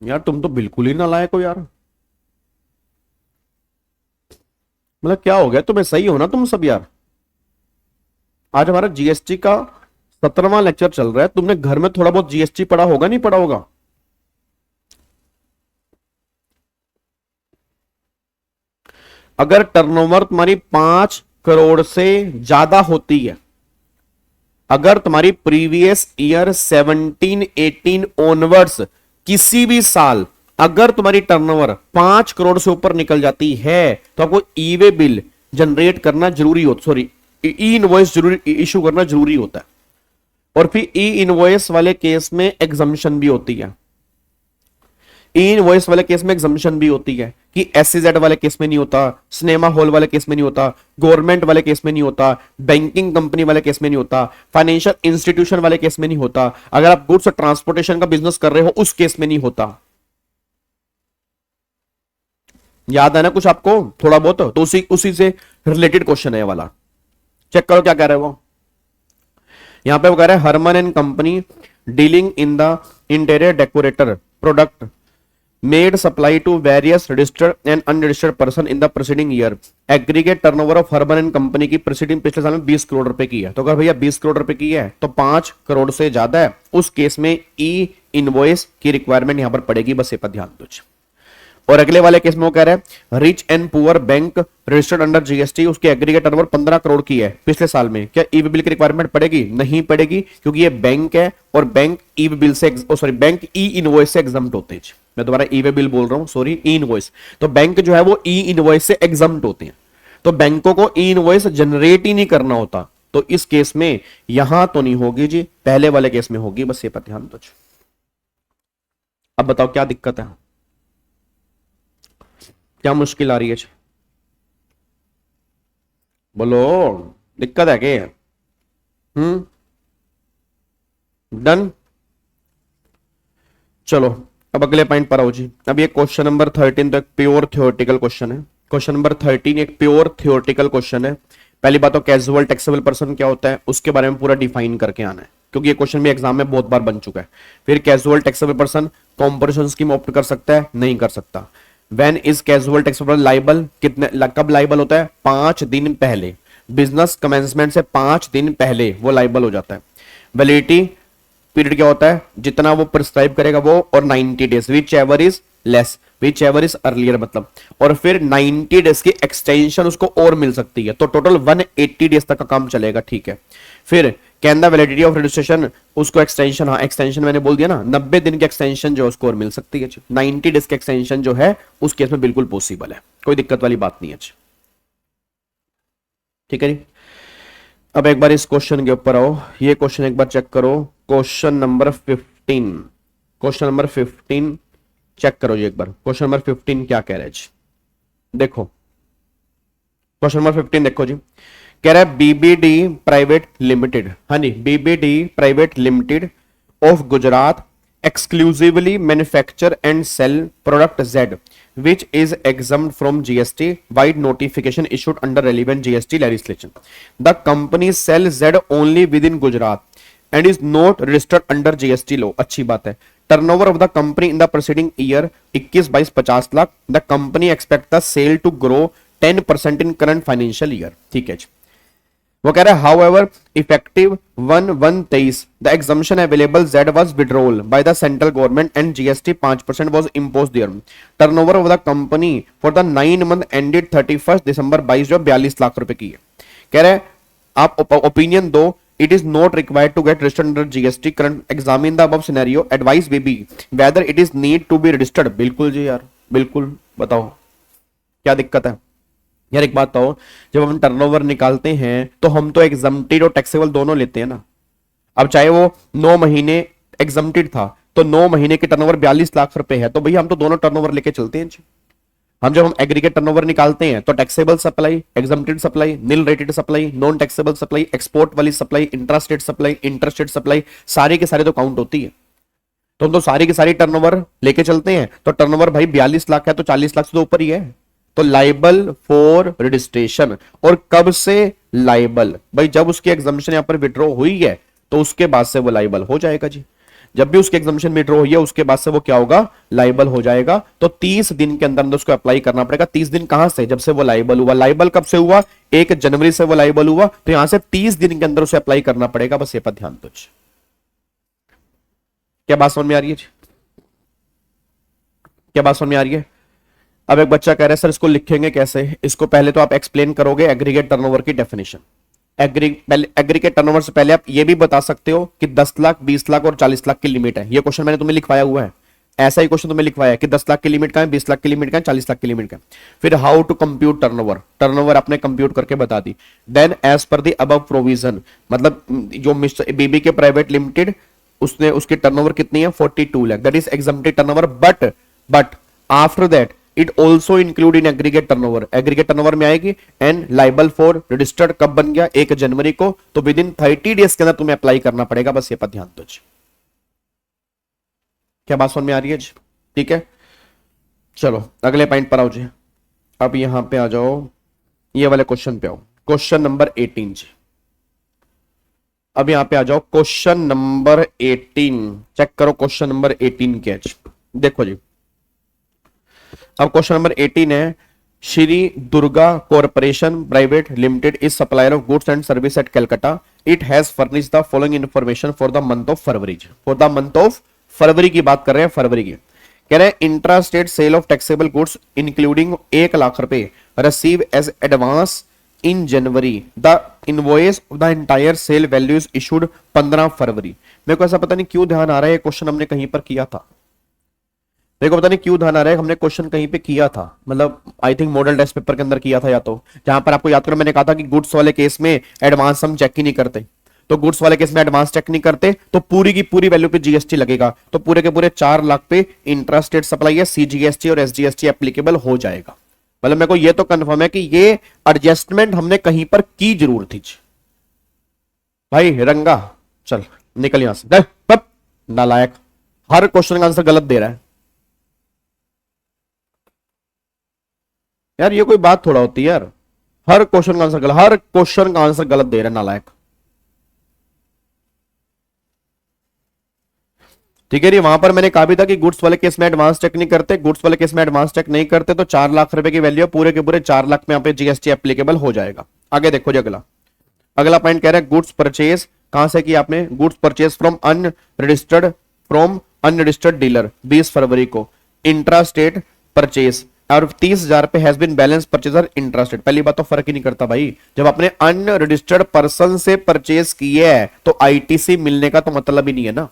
यार तुम तो बिल्कुल ही नालायक हो यार। मतलब क्या हो गया तुम्हें? सही हो ना तुम सब यार? आज हमारा जीएसटी का 17वां लेक्चर चल रहा है। तुमने घर में थोड़ा बहुत जीएसटी पढ़ा होगा, नहीं पढ़ा होगा? अगर टर्नओवर तुम्हारी 5 करोड़ से ज्यादा होती है, अगर तुम्हारी प्रीवियस ईयर 17-18 ऑनवर्ड्स किसी भी साल अगर तुम्हारी टर्नओवर 5 करोड़ से ऊपर निकल जाती है तो आपको ई वे बिल जनरेट करना जरूरी होता, सॉरी ई इनवॉइस जरूरी इशू करना जरूरी होता है। और फिर ई इनवॉइस वाले केस में एग्जम्पशन भी होती है, ई इनवॉइस वाले केस में एग्जम्पशन भी होती है कि एससीजेड वाले केस में नहीं होता, सिनेमा हॉल वाले केस में नहीं होता, गवर्नमेंट वाले केस में नहीं होता, बैंकिंग कंपनी वाले केस में नहीं होता, फाइनेंशियल इंस्टीट्यूशन वाले केस में नहीं होता, अगर आप गुड्स और ट्रांसपोर्टेशन का बिजनेस कर रहे हो उस केस में नहीं होता। याद है ना कुछ आपको थोड़ा बहुत, तो उसी से रिलेटेड क्वेश्चन है ये वाला। चेक करो क्या कह रहे हो वो। यहां पे वो कह रहे हैं Herman and company dealing in the interior decorator product made supply to various registered and unregistered person in the preceding year, aggregate turnover of Herman and company की preceding पिछले साल में 20 करोड़ रुपए की है। तो अगर भैया 20 करोड़ रुपए की है तो 5 करोड़ से ज्यादा है, उस केस में ई इनवॉइस की रिक्वायरमेंट यहां पर पड़ेगी, बस ये पर ध्यान दो। और अगले वाले केस में वो कह रहे हैं rich and poor bank registered under GST, उसके एग्रीगेट टर्नओवर 15 करोड़ की है पिछले साल में, क्या ई बिल की रिक्वायरमेंट पड़ेगी? नहीं पड़ेगी, क्योंकि ये बैंक है और बैंक ई बिल से सॉरी बैंक ई इनवॉइस से एग्जम्प्ट होते हैं। मैं दोबारा ई बिल बोल रहा हूं, सॉरी ई इनवॉइस। तो बैंक जो है वो ई इनवॉइस से एग्जम्प्ट होते हैं, तो बैंकों को ई इनवॉइस जनरेट ही नहीं करना होता। तो इस केस में यहां तो नहीं होगी जी, पहले वाले केस में होगी, बस ये पर ध्यान दो। अब बताओ क्या दिक्कत है, क्या मुश्किल आ रही है? बोलो, दिक्कत है क्या? डन। चलो अब अगले पॉइंट पर आओ जी। अब ये क्वेश्चन नंबर 13 तो एक प्योर थ्योरेटिकल क्वेश्चन है। क्वेश्चन नंबर 13 एक प्योर थ्योरेटिकल क्वेश्चन है। पहली बात तो कैजुअल टैक्सेबल पर्सन क्या होता है उसके बारे में पूरा डिफाइन करके आना है, क्योंकि ये क्वेश्चन भी एग्जाम में बहुत बार बन चुका है। फिर casual taxable person composition scheme opt कर सकता है, नहीं कर सकता। When is casual taxable liable? कितने कब लाइबल होता है? 5 दिन पहले, बिजनेस कमेंसमेंट से 5 दिन पहले वो लाइबल हो जाता है। वैलिडिटी पीरियड क्या होता है? जितना वो प्रिस्क्राइब करेगा वो, और 90 days, which ever is less, which ever is earlier मतलब। और फिर 90 डेज की एक्सटेंशन उसको और मिल सकती है, तो टोटल 180 डेज तक का काम चलेगा, ठीक है। फिर can the validity of registration, उसको एक्सटेंशन, हाँ एक्सटेंशन मैंने बोल दिया ना, 90 दिन की एक्सटेंशन जो उसको और मिल सकती है। 90 डेज की एक्सटेंशन जो है उस केस में बिल्कुल पॉसिबल है, कोई दिक्कत वाली बात नहीं है, ठीक है जी। अब एक बार इस क्वेश्चन के ऊपर आओ, ये क्वेश्चन एक बार चेक करो, question number 15, question number 15 check करो जी एक बार। क्वेश्चन नंबर 15 क्या कह रहे हैं जी, देखो क्वेश्चन नंबर 15 देखो जी। कह रहा है बीबीडी प्राइवेट लिमिटेड, हाँ जी, BBD private limited of Gujarat exclusively manufacture and sell product Z which is exempt from GST wide notification issued under relevant GST legislation. The company sells Z only within Gujarat and is not registered under GST law. अच्छी बात है। Turnover of the company in the preceding year 21-22-50 lakh. The company expects the sale to grow 10% in current financial year. ठीक है जी। वो कह रहा है however effective 1/1/23 the exemption available Z was withdrawn by the central government and GST 5% was imposed there. Turnover of the company for the 9 month ended 31st December 22 जो 42 लाख रुपए की है। कह रहे हैं आप ओपिनियन दो, it is not required to get registered under GST. Current examine the above scenario. Advice will be whether it is need to be registered. बिल्कुल जी यार, बिल्कुल, बताओ क्या दिक्कत है यार। एक बात तो, जब हम टर्नओवर निकालते हैं तो हम तो एग्जम्प्टेड और टैक्सेबल दोनों लेते हैं ना। अब चाहे वो 9 महीने एग्जम्प्टेड था तो 9 महीने की टर्नओवर 42 लाख रुपए है, तो भैया हम तो दोनों टर्नओवर लेके चलते हैं जी। हम जब हम एग्रीगेट टर्नओवर निकालते हैं तो taxable supply, exempted supply, nil rated supply, non taxable supply, export वाली supply, intrastate supply, interstate supply, सारी के सारे तो काउंट होती है। तो हम तो सारी की सारी टर्नओवर लेके चलते हैं। तो टर्नओवर भाई 42 लाख है तो 40 लाख से तो ऊपर ही है, तो लाइबल फॉर रजिस्ट्रेशन। और कब से लाइबल? भाई जब उसकी एग्जम्पशन यहां पर विड्रॉ हुई है तो उसके बाद से वो लाइबल हो जाएगा जी। जब भी उसकी एग्जम्पशन विड्रॉ हुई है उसके बाद से वो क्या होगा? लाइबल हो जाएगा। तो 30 दिन के अंदर उसको अप्लाई करना पड़ेगा। 30 दिन कहां से? जब से वो लाइबल हुआ। लाइबल कब से हुआ? 1 जनवरी से वो लाइबल हुआ, तो यहां से 30 दिन के अंदर उसे अप्लाई करना पड़ेगा। बस ये पर ध्यान दो। क्या बात समझ में आ रही है? क्या बात समझ में आ रही है? अब एक बच्चा कह रहा है सर इसको लिखेंगे कैसे, इसको पहले तो आप एक्सप्लेन करोगे एग्रीगेट टर्नओवर की डेफिनेशन। एग्रीगेट टर्नओवर से पहले आप ये भी बता सकते हो कि 10 लाख, 20 लाख और 40 लाख की लिमिट है। ये क्वेश्चन मैंने तुम्हें लिखवाया हुआ है, ऐसा ही क्वेश्चन तुम्हें लिखवाया है कि 10 लाख की लिमिट का है, 20 लाख की लिमिट का है, 40 लाख की लिमिट का है। फिर how to compute turnover, turnover आपने कंप्यूट करके बता दी। Then as per the above provision, मतलब जो मिस्टर बीबी के प्राइवेट लिमिटेड उसने उसकी टर्नओवर कितनी है 42 lakh, that is exempted turnover. But after that it also include in aggregate turnover, aggregate turnover में आएगी। एंड लाइबल फॉर रजिस्टर्ड कब बन गया 1 जनवरी को, तो विद इन 30 डेज के अंदर तुम्हें अप्लाई करना पड़ेगा, बस ये पर ध्यान दो। क्या बात समझ में आ रही है जी? ठीक है, चलो अगले पॉइंट पर आओ जी। अब यहां पे आ जाओ, ये वाले क्वेश्चन पे आओ, क्वेश्चन नंबर 18 जी। अब यहां पे आ जाओ क्वेश्चन नंबर 18, चेक करो क्वेश्चन नंबर 18 क्या है। देखो जी, अब क्वेश्चन नंबर 18 है, Shri Durga corporation private limited is supplier of goods and service eight Calcutta, it has furnish the following information for the month of February. For the month of फरवरी की बात कर रहे हैं, फरवरी की कह रहे हैं intra state sale of taxable goods including 1 lakh रुपए receive as advance in January, the invoice of the entire sale value is issued 15 February. मेरे को ऐसा पता नहीं क्यों ध्यान आ रहा है, क्वेश्चन हमने कहीं पर किया था, मेरे को पता नहीं क्यों ध्यान आ रहा है, हमने क्वेश्चन कहीं पे किया था, मतलब I think model test paper के अंदर किया था, या तो जहां पर आपको याद करो मैंने कहा था कि गुड्स वाले केस में एडवांस हम चेक ही नहीं करते, तो गुड्स वाले केस में एडवांस चेक नहीं करते तो पूरी की पूरी वैल्यू पे जीएसटी लगेगा, तो पूरे के पूरे 4 लाख पे इंट्रा स्टेट सप्लाई है, सीजीएसटी और एसजीएसटी एप्लीकेबल हो जाएगा। मतलब मेरे को ये तो कंफर्म है कि ये एडजस्टमेंट हमने कहीं पर की जरूर थी भाई। रंगा चल निकल यहां से, नालायक, हर क्वेश्चन का आंसर गलत दे रहा है यार, ये कोई बात थोड़ा होती है यार, हर क्वेश्चन का आंसर गलत, हर क्वेश्चन का आंसर गलत दे रहा है नालायक। ठीक है, वहां पर मैंने कहा भी था कि गुड्स वाले केस में एडवांस चेक नहीं करते, गुड्स वाले केस में एडवांस चेक नहीं करते, तो 4 लाख रुपए की वैल्यू पूरे के पूरे 4 लाख में यहां पे जीएसटी एप्लीकेबल हो जाएगा। आगे देखो जी, अगला पॉइंट कह रहा है गुड्स परचेज कहां से किया आपने, goods purchase from unregistered dealer 20 February को, इंट्रा स्टेट परचेज और 30,000 पे has been balance purchaser intra state. पहली बात तो फर्क ही नहीं करता भाई, जब आपने अनरजिस्टर्ड पर्सन से परचेज किया है तो आईटीसी मिलने का तो मतलब ही नहीं है ना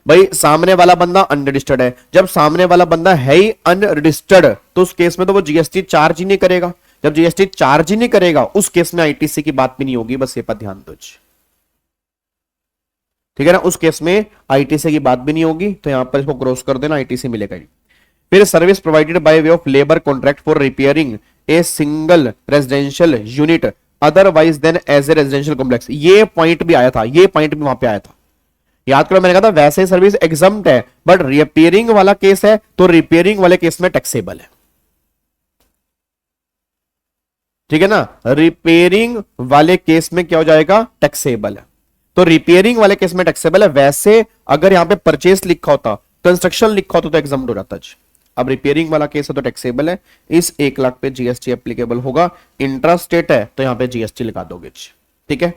भाई। सामने वाला बंदा अनरजिस्टर्ड है, जब सामने वाला बंदा है ही अनरजिस्टर्ड तो उस केस में तो वो जीएसटी चार्ज ही नहीं करेगा, जब जीएसटी चार्ज ही नहीं करेगा उस केस में आईटीसी की बात भी नहीं होगी, बस ये पर ध्यान दो। ठीक है ना, उस केस में आईटीसी की बात भी नहीं होगी, तो यहां पर इसको क्रॉस कर देना, आईटीसी मिलेगा ही। फिर service provided by way of labour contract for repairing a single residential unit otherwise than as a residential complex, ये पॉइंट भी आया था, ये पॉइंट भी वहां पे आया था, याद करो मैंने कहा था वैसे सर्विस एग्जम्प्ट है, बट रिपेयरिंग वाला केस है तो रिपेयरिंग वाले केस में टैक्सेबल है। ठीक है ना, रिपेयरिंग वाले केस में क्या हो जाएगा, टैक्सेबल है, तो रिपेयरिंग वाले केस में टैक्सेबल है। वैसे अगर यहां पे परचेस लिखा होता, कंस्ट्रक्शन लिखा होता तो एग्जम्प्ट हो जाता जी। अब रिपेयरिंग वाला केस है तो टैक्सेबल है, इस 1 लाख पे जीएसटी एप्लीकेबल होगा, इंट्रा स्टेट है तो यहां पे जीएसटी लगा दोगे। ठीक है,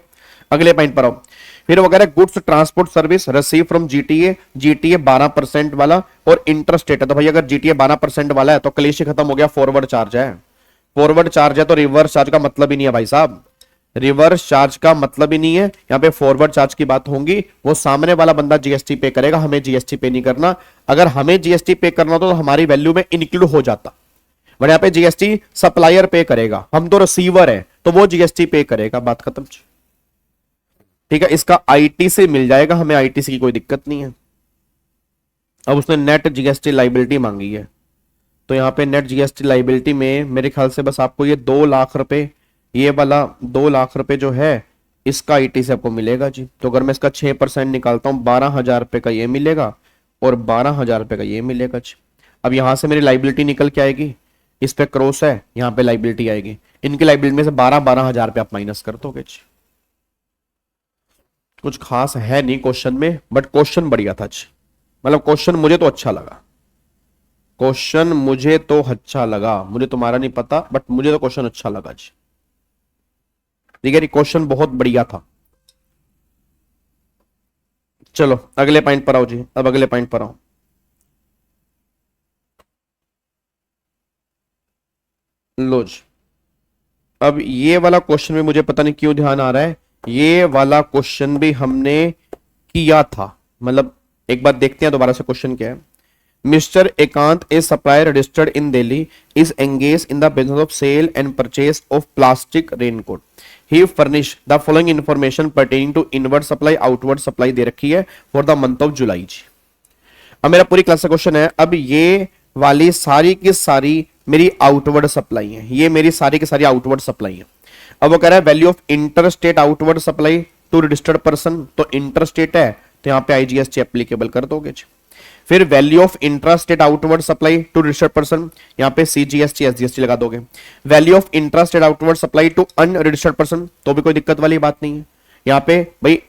अगले पॉइंट पर आओ। फिर वगैरह goods transport service receive from GTA, GTA 12% वाला और इंटर स्टेट है, तो भाई अगर जीटीए 12% वाला है तो कलेश खत्म हो गया, फॉरवर्ड चार्ज है, फॉरवर्ड चार्ज है तो रिवर्स चार्ज का मतलब ही नहीं है भाई साहब, रिवर्स चार्ज का मतलब ही नहीं है, यहां पे फॉरवर्ड चार्ज की बात होगी, वो सामने वाला बंदा जीएसटी पे करेगा, हमें जीएसटी पे नहीं करना। अगर हमें जीएसटी पे करना तो हमारी वैल्यू में इंक्लूड हो जाता, बट यहां पे जीएसटी सप्लायर पे करेगा, हम तो रिसीवर है तो वो जीएसटी पे करेगा, बात खत्म। ठीक है, इसका आईटीसी मिल जाएगा, हमें आईटीसी की कोई दिक्कत नहीं है। अब उसने नेट जीएसटी लाइबिलिटी मांगी है, तो यहां पे नेट जीएसटी लाइबिलिटी में मेरे ख्याल से बस आपको ये 2 लाख रुपए, ये वाला 2 लाख रुपए जो है इसका आईटीसी आपको मिलेगा जी। तो अगर मैं इसका 6% निकालता हूं 12,000 रुपए का ये मिलेगा और 12,000 रुपए का ये मिलेगा जी। अब यहां से मेरी लाइबिलिटी निकल के आएगी, इस पे क्रॉस है, यहां पे लाइबिलिटी आएगी, इनकी लाइबिलिटी में से 12,000 रुपए आप माइनस कर दोगे जी। कुछ खास है नहीं क्वेश्चन में, बट क्वेश्चन बढ़िया था, मतलब क्वेश्चन मुझे तो अच्छा लगा, क्वेश्चन मुझे तो अच्छा लगा, मुझे तुम्हारा नहीं पता बट मुझे तो क्वेश्चन अच्छा लगा जी। ठीक है, क्वेश्चन बहुत बढ़िया था। चलो अगले पॉइंट पर आओ जी, अब अगले पॉइंट पर आओ। लो जी, अब ये वाला क्वेश्चन में मुझे पता नहीं क्यों ध्यान आ रहा है, ये वाला क्वेश्चन भी हमने किया था, मतलब एक बार देखते हैं दोबारा से क्वेश्चन क्या है। Mister Ekant a supplier registered in Delhi is engage in the business of sale and purchase of plastic raincoat. He furnish the following information pertaining to inward supply outward supply दे रखी है for the month of July जी। अब मेरा पूरी class का question है, अब ये वाली सारी की सारी मेरी आउटवर्ड सप्लाई है, ये मेरी सारी की सारी आउटवर्ड सप्लाई है। अब वो कह रहा है value of inter state outward supply to registered person, तो इंटर स्टेट है तो यहां पे आईजीएसटी एप्लीकेबल कर दोगे। फिर value of intra state outward supply to registered person, यहां पे सीजीएसटी एसजीएसटी लगा दोगे। Value of intra state outward supply to unregistered person, तो भी कोई दिक्कत वाली बात नहीं है। यहां पे भाई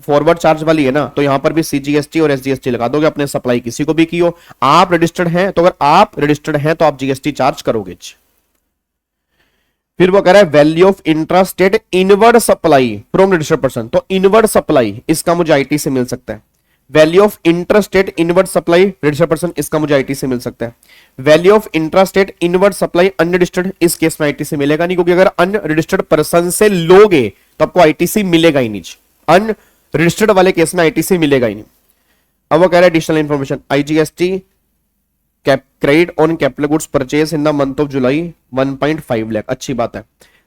फॉरवर्ड चार्ज वाली है ना, तो यहां पर भी सीजीएसटी और एसजीएसटी लगा दोगे, अपने सप्लाई किसी को भी की हो। आप रजिस्टर्ड हैं तो अगर आप रजिस्टर्ड हैं तो आप जीएसटी चार्ज करोगे। फिर वो कह रहा है value of intra state inward supply from registered person, तो इनवर्ड सप्लाई इसका मुझे आईटी से मिल सकता है। Value of inter state inward supply registered person, इसका मुझे आईटी से मिल सकता है। Value of intra state inward supply unregistered, इस केस में आईटीसी मिलेगा नहीं, क्योंकि अगर अनरजिस्टर्ड पर्सन से लोगे तो आपको आईटीसी मिलेगा ही नहीं। अनरजिस्टर्ड वाले केस में आईटीसी मिलेगा ही नहीं। अब वो कह रहा है additional information IGST credit on capital goods purchase in the month of July 1.5 lakh, अच्छी बात है।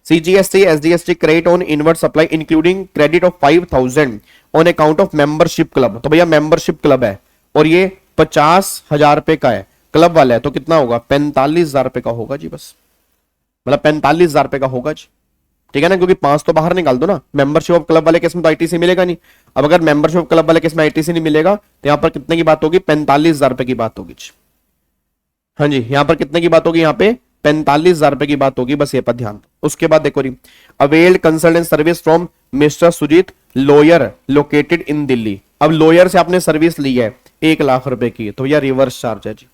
CGST SDST credit on inward supply including credit of 5,000 on account of membership club, तो भैया मेंबरशिप क्लब है और ये 50,000 रुपए का है, क्लब वाला है, तो कितना होगा 45,000 रुपए का होगा जी, बस मतलब 45,000 रुपए का होगा जी, ठीक है ना, क्योंकि 5 तो बाहर निकाल दो ना। मेंबरशिप ऑफ क्लब वाले केस में तो आईटीसी मिलेगा नहीं। अब अगर मेंबरशिप ऑफ क्लब वाले केस में आईटीसी नहीं मिलेगा तो यहां पर कितने की बात होगी, 45,000 रुपए की बात होगी। हाँ जी, यहां पर कितने की बात होगी, यहां पे 45,000 रुपए की बात होगी, बस ये पर ध्यान। उसके बाद देखो रही availed consultant service from mister Sujit lawyer located in Delhi. अब लॉयर से आपने सर्विस ली है 1 लाख रुपए की, तो यह रिवर्स चार्ज है जी।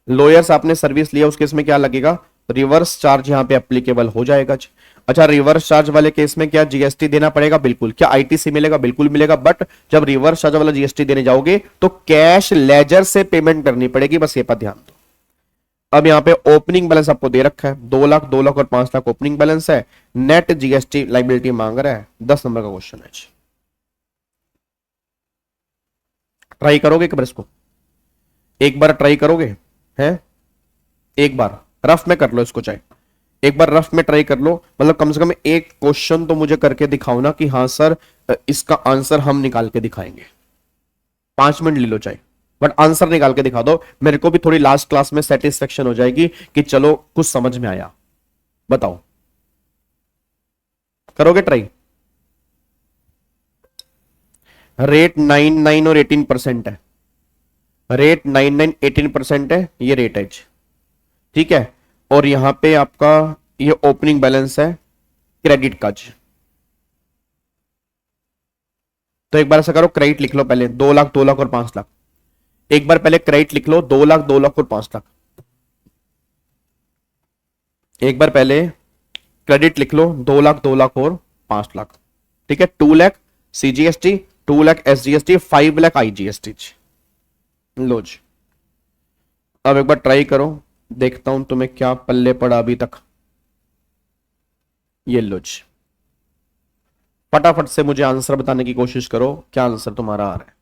लॉयर से आपने सर्विस लिया, उस केस में क्या लगेगा, रिवर्स चार्ज यहां पे एप्लीकेबल हो जाएगा जी। अच्छा, रिवर्स चार्ज वाले केस में क्या जीएसटी देना पड़ेगा, बिल्कुल। क्या आईटीसी मिलेगा, बिल्कुल मिलेगा, बट जब रिवर्स चार्ज वाला जीएसटी देने जाओगे तो कैश लेजर से पेमेंट करनी पड़ेगी, बस ये पर ध्यान दो। अब यहां पे ओपनिंग बैलेंस आपको दे रखा है 2 लाख, 2 लाख और 5 लाख ओपनिंग बैलेंस है। नेट जीएसटी लाइबिलिटी मांग रहा है, 10 नंबर का क्वेश्चन है। ट्राई करोगे एक बार इसको, एक बार ट्राई करोगे हैं, एक बार रफ में कर लो इसको, चाहे एक बार रफ में ट्राई कर लो, मतलब कम से कम एक क्वेश्चन तो मुझे करके दिखाओ ना कि हाँ सर इसका आंसर हम निकाल के दिखाएंगे। 5 मिनट ले लो चाहे, बट आंसर निकाल के दिखा दो, मेरे को भी थोड़ी लास्ट क्लास में सेटिस्फेक्शन हो जाएगी कि चलो कुछ समझ में आया। बताओ, करोगे ट्राई? रेट 99 और 18% है, रेट 99 18% है, ये रेट है जी, ठीक है। और यहां पे आपका ये ओपनिंग बैलेंस है क्रेडिट का जी। तो एक बार ऐसा करो, क्रेडिट लिख लो पहले 2 लाख, 2 लाख और 5 लाख। एक बार पहले क्रेडिट लिख लो 2 लाख, 2 लाख और 5 लाख। एक बार पहले क्रेडिट लिख लो 2 लाख, 2 लाख और 5 लाख, ठीक है। 2 lakh CGST, 2 lakh SGST, 5 lakh IGST. लो जी, अब एक बार ट्राई करो, देखता हूं तुम्हें क्या पल्ले पड़ा अभी तक। ये लो जी, फटाफट से मुझे आंसर बताने की कोशिश करो, क्या आंसर तुम्हारा आ रहा है।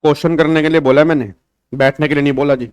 क्वेश्चन करने के लिए बोला है मैंने, बैठने के लिए नहीं बोला जी।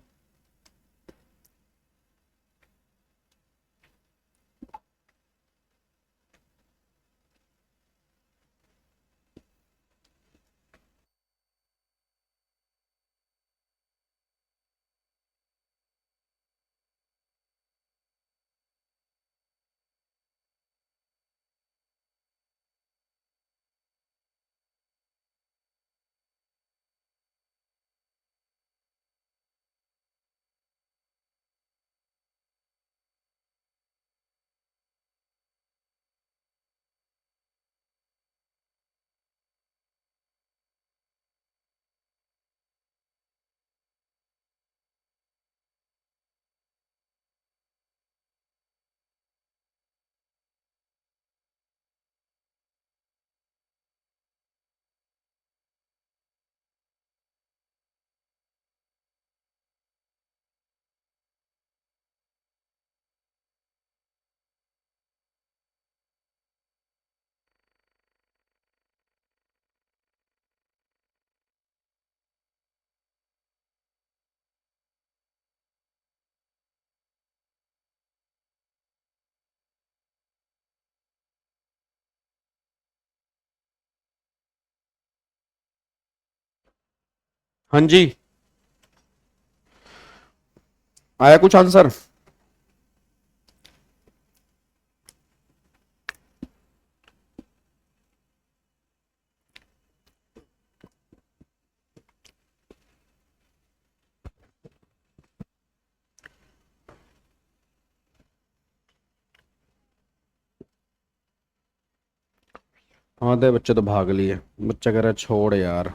हाँ जी, आया कुछ आंसर? आधे बच्चे तो भाग लिए। बच्चा कह रहा है छोड़ यार,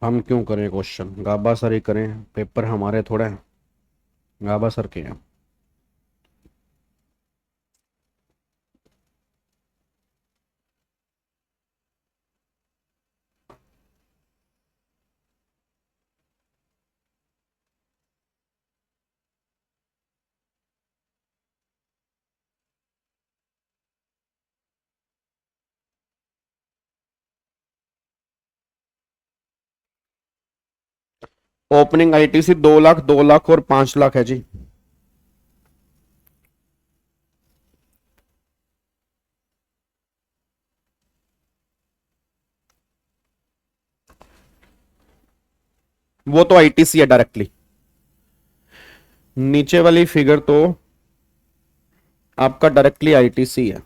हम क्यों करें क्वेश्चन, गाबा सर ही करें, पेपर हमारे थोड़े हैं, गाबा सर के हैं। ओपनिंग आईटीसी 2 लाख, 2 लाख और 5 लाख है जी। वो तो आईटीसी है डायरेक्टली, नीचे वाली फिगर तो आपका डायरेक्टली आईटीसी है।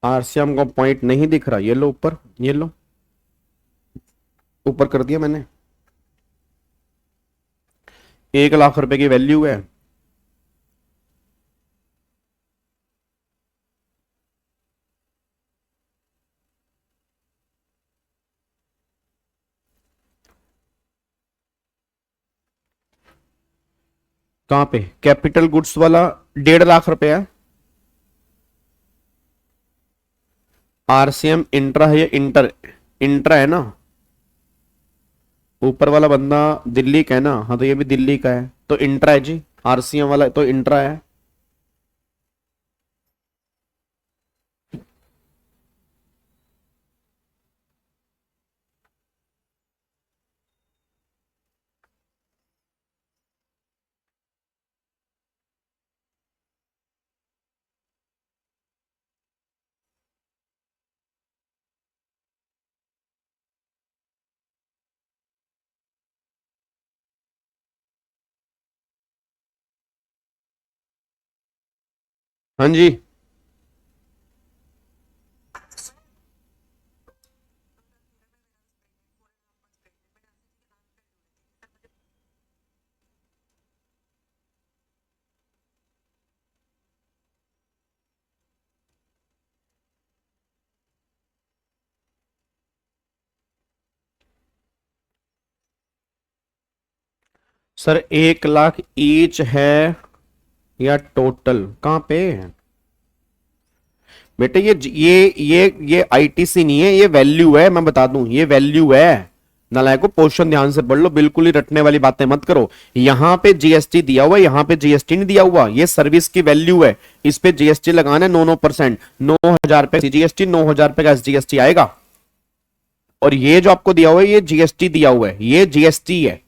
आरसीएम को पॉइंट नहीं दिख रहा, ये लो ऊपर, ये लो ऊपर कर दिया मैंने। 1 लाख रुपए की वैल्यू है। कहां पे? कैपिटल गुड्स वाला 1.5 लाख रुपए है। आरसीएम इंट्रा है, ये इंटर इंट्रा है ना, ऊपर वाला बंदा दिल्ली का है ना, हाँ तो ये भी दिल्ली का है, तो इंट्रा है जी। आरसीएम वाला तो इंट्रा है। हाँ जी, सर 1 लाख ईच है या टोटल? कहाँ पे? बेटे ये आईटीसी नहीं है, ये वैल्यू है, मैं बता दूं, ये वैल्यू है। नालायको पोर्शन ध्यान से पढ़ लो, बिल्कुल ही रटने वाली बातें मत करो। यहां पे जीएसटी दिया हुआ है, यहां पे जीएसटी नहीं दिया हुआ, ये सर्विस की वैल्यू है, इस पे जीएसटी लगाना है 9%। 9,000 पे जीएसटी, 9,000 पे का जीएसटी आएगा। और ये जो आपको दिया हुआ है ये जीएसटी दिया हुआ है, ये जीएसटी है।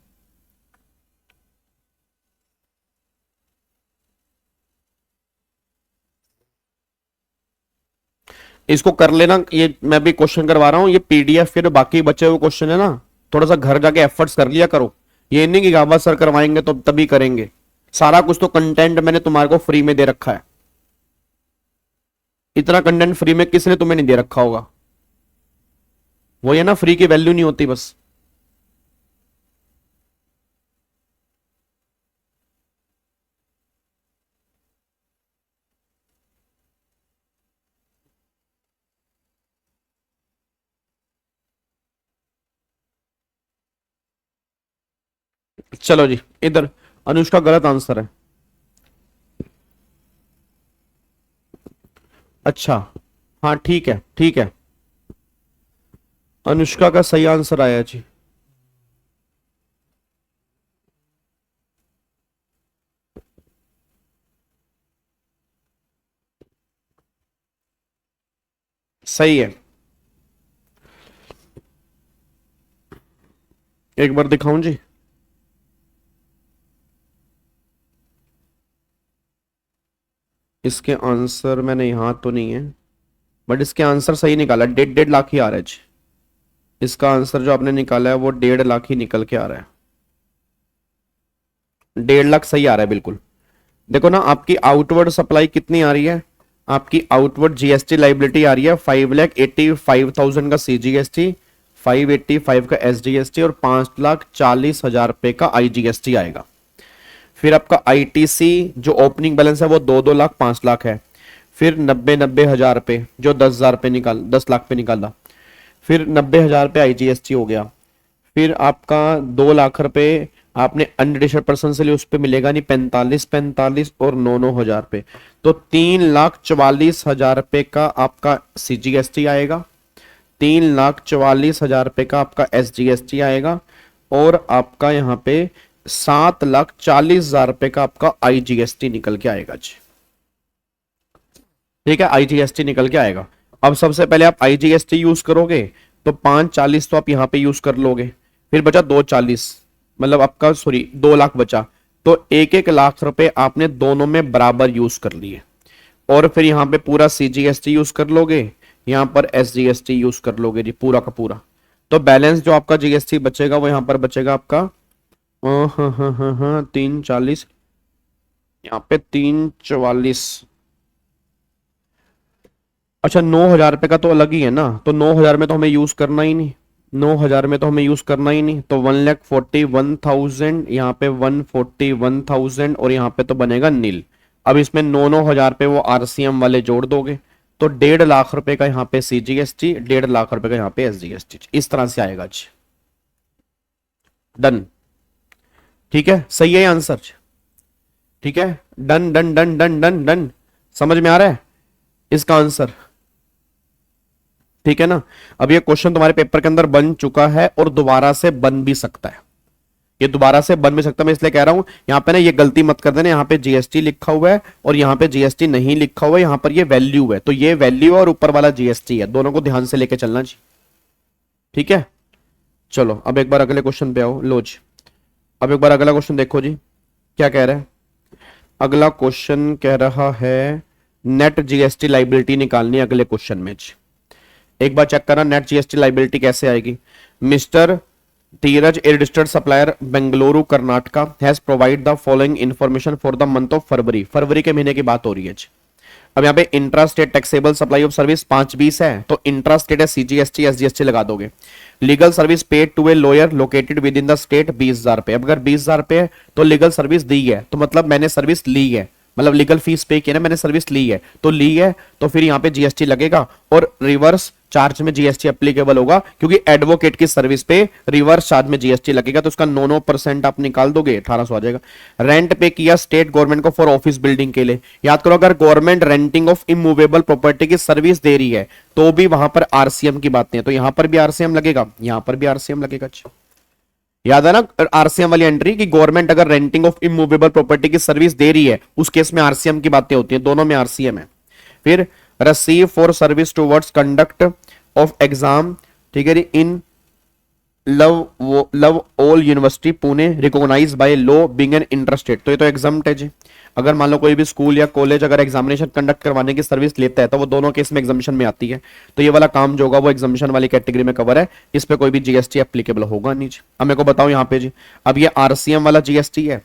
इसको कर लेना, ये मैं भी क्वेश्चन करवा रहा हूं, ये पीडीएफ फिर बाकी बचे हुए क्वेश्चन है ना, थोड़ा सा घर जाके एफर्ट्स कर लिया करो। ये नहीं कि गावा सर करवाएंगे तो तभी करेंगे, सारा कुछ तो कंटेंट मैंने तुम्हारे को फ्री में दे रखा है। इतना कंटेंट फ्री में किसने तुम्हें नहीं दे रखा होगा? वो ये ना, फ्री की वैल्यू नहीं होती बस। चलो जी, इधर अनुष्का गलत आंसर है। अच्छा, हाँ ठीक है ठीक है, अनुष्का का सही आंसर आया जी। सही है। एक बार दिखाऊं जी? इसके आंसर मैंने यहां तो नहीं है, बट इसके आंसर सही निकाला, 1.5 लाख ही आ रहा है जी। इसका आंसर जो आपने निकाला है वो 1.5 लाख ही निकल के आ रहा है। 1.5 लाख सही आ रहा है बिल्कुल। देखो ना, आपकी आउटवर्ड सप्लाई कितनी आ रही है? आपकी आउटवर्ड जीएसटी लाइबिलिटी आ रही है 5,85,000 का सीजीएसटी, 585 का एसजीएसटी और 5,40,000 रुपए का आईजीएसटी आएगा। फिर आपका आईटीसी जो ओपनिंग बैलेंस है वो 2-2 लाख 5 लाख है। फिर 90,000 रुपए जो 10,000 पे 10 लाख पे निकाला। फिर 90,000 पे आईजीएसटी हो गया। फिर आपका 2 लाख रुपए आपने अनरजिस्टर्ड पर्सन से लिए, उस पे मिलेगा नहीं, 45 और 9,000 पे, तो 3,44,000 रुपए का आपका सीजीएसटी आएगा, 3,44,000 रुपए का आपका एसजीएसटी आएगा, और आपका यहाँ पे 7,40,000 रुपए का आपका आईजीएसटी निकल के आएगा जी। ठीक है, आईजीएसटी निकल के आएगा। अब सबसे पहले आप आईजीएसटी यूज करोगे तो 5,40 तो आप यहाँ पे यूज कर लोगे, फिर बचा 2,40, मतलब आपका 2 लाख बचा, तो 1-1 लाख रुपए आपने दोनों में बराबर यूज कर लिए। और फिर यहाँ पे पूरा सीजीएसटी यूज कर लोगे, यहाँ पर एसजीएसटी यूज कर लोगे जी, पूरा का पूरा। तो बैलेंस जो आपका जीएसटी बचेगा वो यहाँ पर बचेगा आपका 3,40, यहाँ पे 3,44। अच्छा, 9,000 रुपए का तो अलग ही है ना, तो 9,000 में तो हमें यूज करना ही नहीं, 9,000 में तो हमें यूज करना ही नहीं, तो 1,41,000, यहाँ पे 141,000 और यहाँ पे तो बनेगा नील। अब इसमें 9,000 पे वो आरसीएम वाले जोड़ दोगे, तो 1.5 लाख रुपए का यहाँ पे सीजीएसटी, 1.5 लाख रुपए का यहाँ पे एसजीएसटी, इस तरह से आएगा जी। डन, ठीक है, सही है आंसर। ठीक है, done done done done done done, समझ में आ रहा है इसका आंसर? ठीक है ना। अब ये क्वेश्चन तुम्हारे पेपर के अंदर बन चुका है और दोबारा से बन भी सकता है, ये दोबारा से बन भी सकता है। मैं इसलिए कह रहा हूं यहां पे ना ये गलती मत कर देना, यहां पे जीएसटी लिखा हुआ है और यहां पे जीएसटी नहीं लिखा हुआ है, यहां पर ये वैल्यू है, तो ये वैल्यू और ऊपर वाला जीएसटी है, दोनों को ध्यान से लेके चलना जी। ठीक है, चलो अब एक बार अगले क्वेश्चन पे आओ। लो जी, अब एक बार अगला क्वेश्चन देखो जी, क्या कह रहा है अगला क्वेश्चन? कह रहा है नेट जीएसटी लाइबिलिटी निकालनी है अगले क्वेश्चन में जी। एक बार चेक करना नेट जीएसटी लाइबिलिटी कैसे आएगी। Mister Dheeraj, a registered supplier Bengaluru Karnataka, has provide the following information for the month of February. फरवरी के महीने की बात हो रही है जी। अब यहाँ पे intra state taxable supply of service 520 है, तो इंट्रा स्टेट है सीजीएसटी एसजीएसटी लगा दोगे। Legal service paid to a lawyer located with in the state 20,000 रुपए। अब अगर 20,000 रुपए है तो लीगल सर्विस दी है, तो मतलब मैंने सर्विस ली है, मतलब लीगल फीस पे किया ना, मैंने सर्विस ली है तो फिर यहाँ पे जीएसटी लगेगा और रिवर्स चार्ज में जीएसटी एप्लीकेबल होगा, क्योंकि एडवोकेट की सर्विस पे रिवर्स चार्ज में जीएसटी लगेगा, तो उसका 9% आप निकाल दोगे, 1800 आ जाएगा। रेंट पे किया स्टेट गवर्नमेंट को फॉर ऑफिस बिल्डिंग के लिए, याद करो अगर government renting of immovable property की सर्विस दे रही है तो भी वहां पर आरसीएम की बातें हैं, तो यहां पर भी आरसीएम लगेगा, यहां पर भी आरसीएम लगेगा। याद है ना आरसीएम वाली एंट्री की, गवर्नमेंट अगर रेंटिंग ऑफ इमूवेबल प्रॉपर्टी की सर्विस दे रही है उस केस में आरसीएम की बातें होती है, दोनों में आरसीएम है। फिर receive for service towards conduct of exam, ठीक है, in love all university Pune recognise by law being an interested, तो ये तो एग्जाम्प्ट है जी। अगर मान लो कोई भी स्कूल या कॉलेज अगर एग्जामिनेशन कंडक्ट करवाने की सर्विस लेता है तो वो दोनों केस में एग्जामिशन में आती है, तो ये वाला काम जो होगा वो एग्जामिशन वाली कैटेगरी में कवर है, इस पे कोई भी जीएसटी एप्लीकेबल होगा नहीं जी। अब मेरे को बताओ यहाँ पे जी, अब ये आरसीएम वाला जीएसटी है,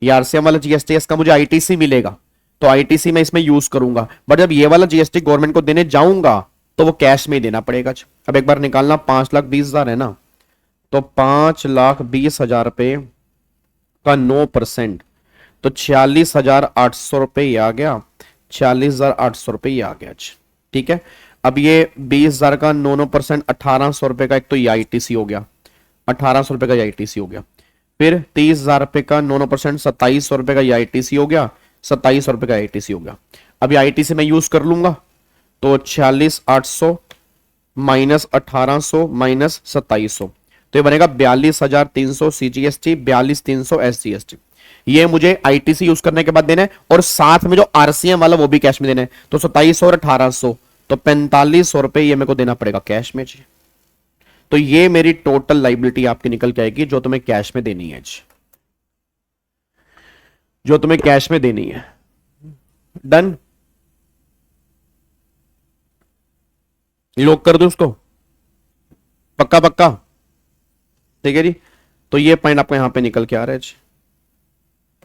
ये आरसीएम वाला जीएसटी है, इसका मुझे आईटीसी मिलेगा, तो आईटीसी में इसमें यूज करूंगा, बट जब ये वाला जीएसटी गवर्नमेंट को देने जाऊंगा तो वो कैश में ही देना पड़ेगा। अब एक बार निकालना, 5,20,000 है ना, तो 5,20,000 रुपए का 9%, तो 46,800 रुपए ही आ गया, 46,800 रुपए ही आ गया। ठीक है, अब ये 20,000 का 9% 1,800 रुपए का एक तो आईटीसी हो गया, 1,800 रुपए का आईटीसी हो गया। फिर 30,000 रुपए का 9% 2,700 रुपए का आईटीसी हो गया, 2,700 रुपए का आईटीसी हो गया। अब ये आईटीसी मैं यूज कर लूंगा, तो 46,800 माइनस 1,800 माइनस 2,700, तो ये बनेगा 42,300 सीजीएसटी, 42,300 एसजीएसटी। ये मुझे आईटीसी यूज करने के बाद देना है, और साथ में जो आरसीएम वाला वो भी कैश में देना है, तो 2,700 और 1,800, तो 4,500 रुपए ये मेरे को देना पड़ेगा कैश में जी। तो ये मेरी टोटल लाइबिलिटी आपकी निकल के आएगी जो तुम्हें कैश में देनी है जी, जो तुम्हें कैश में देनी है। डन, लॉक कर दो उसको, पक्का पक्का, ठीक है जी। तो ये पॉइंट आपको यहां पे निकल के आ रहा है जी।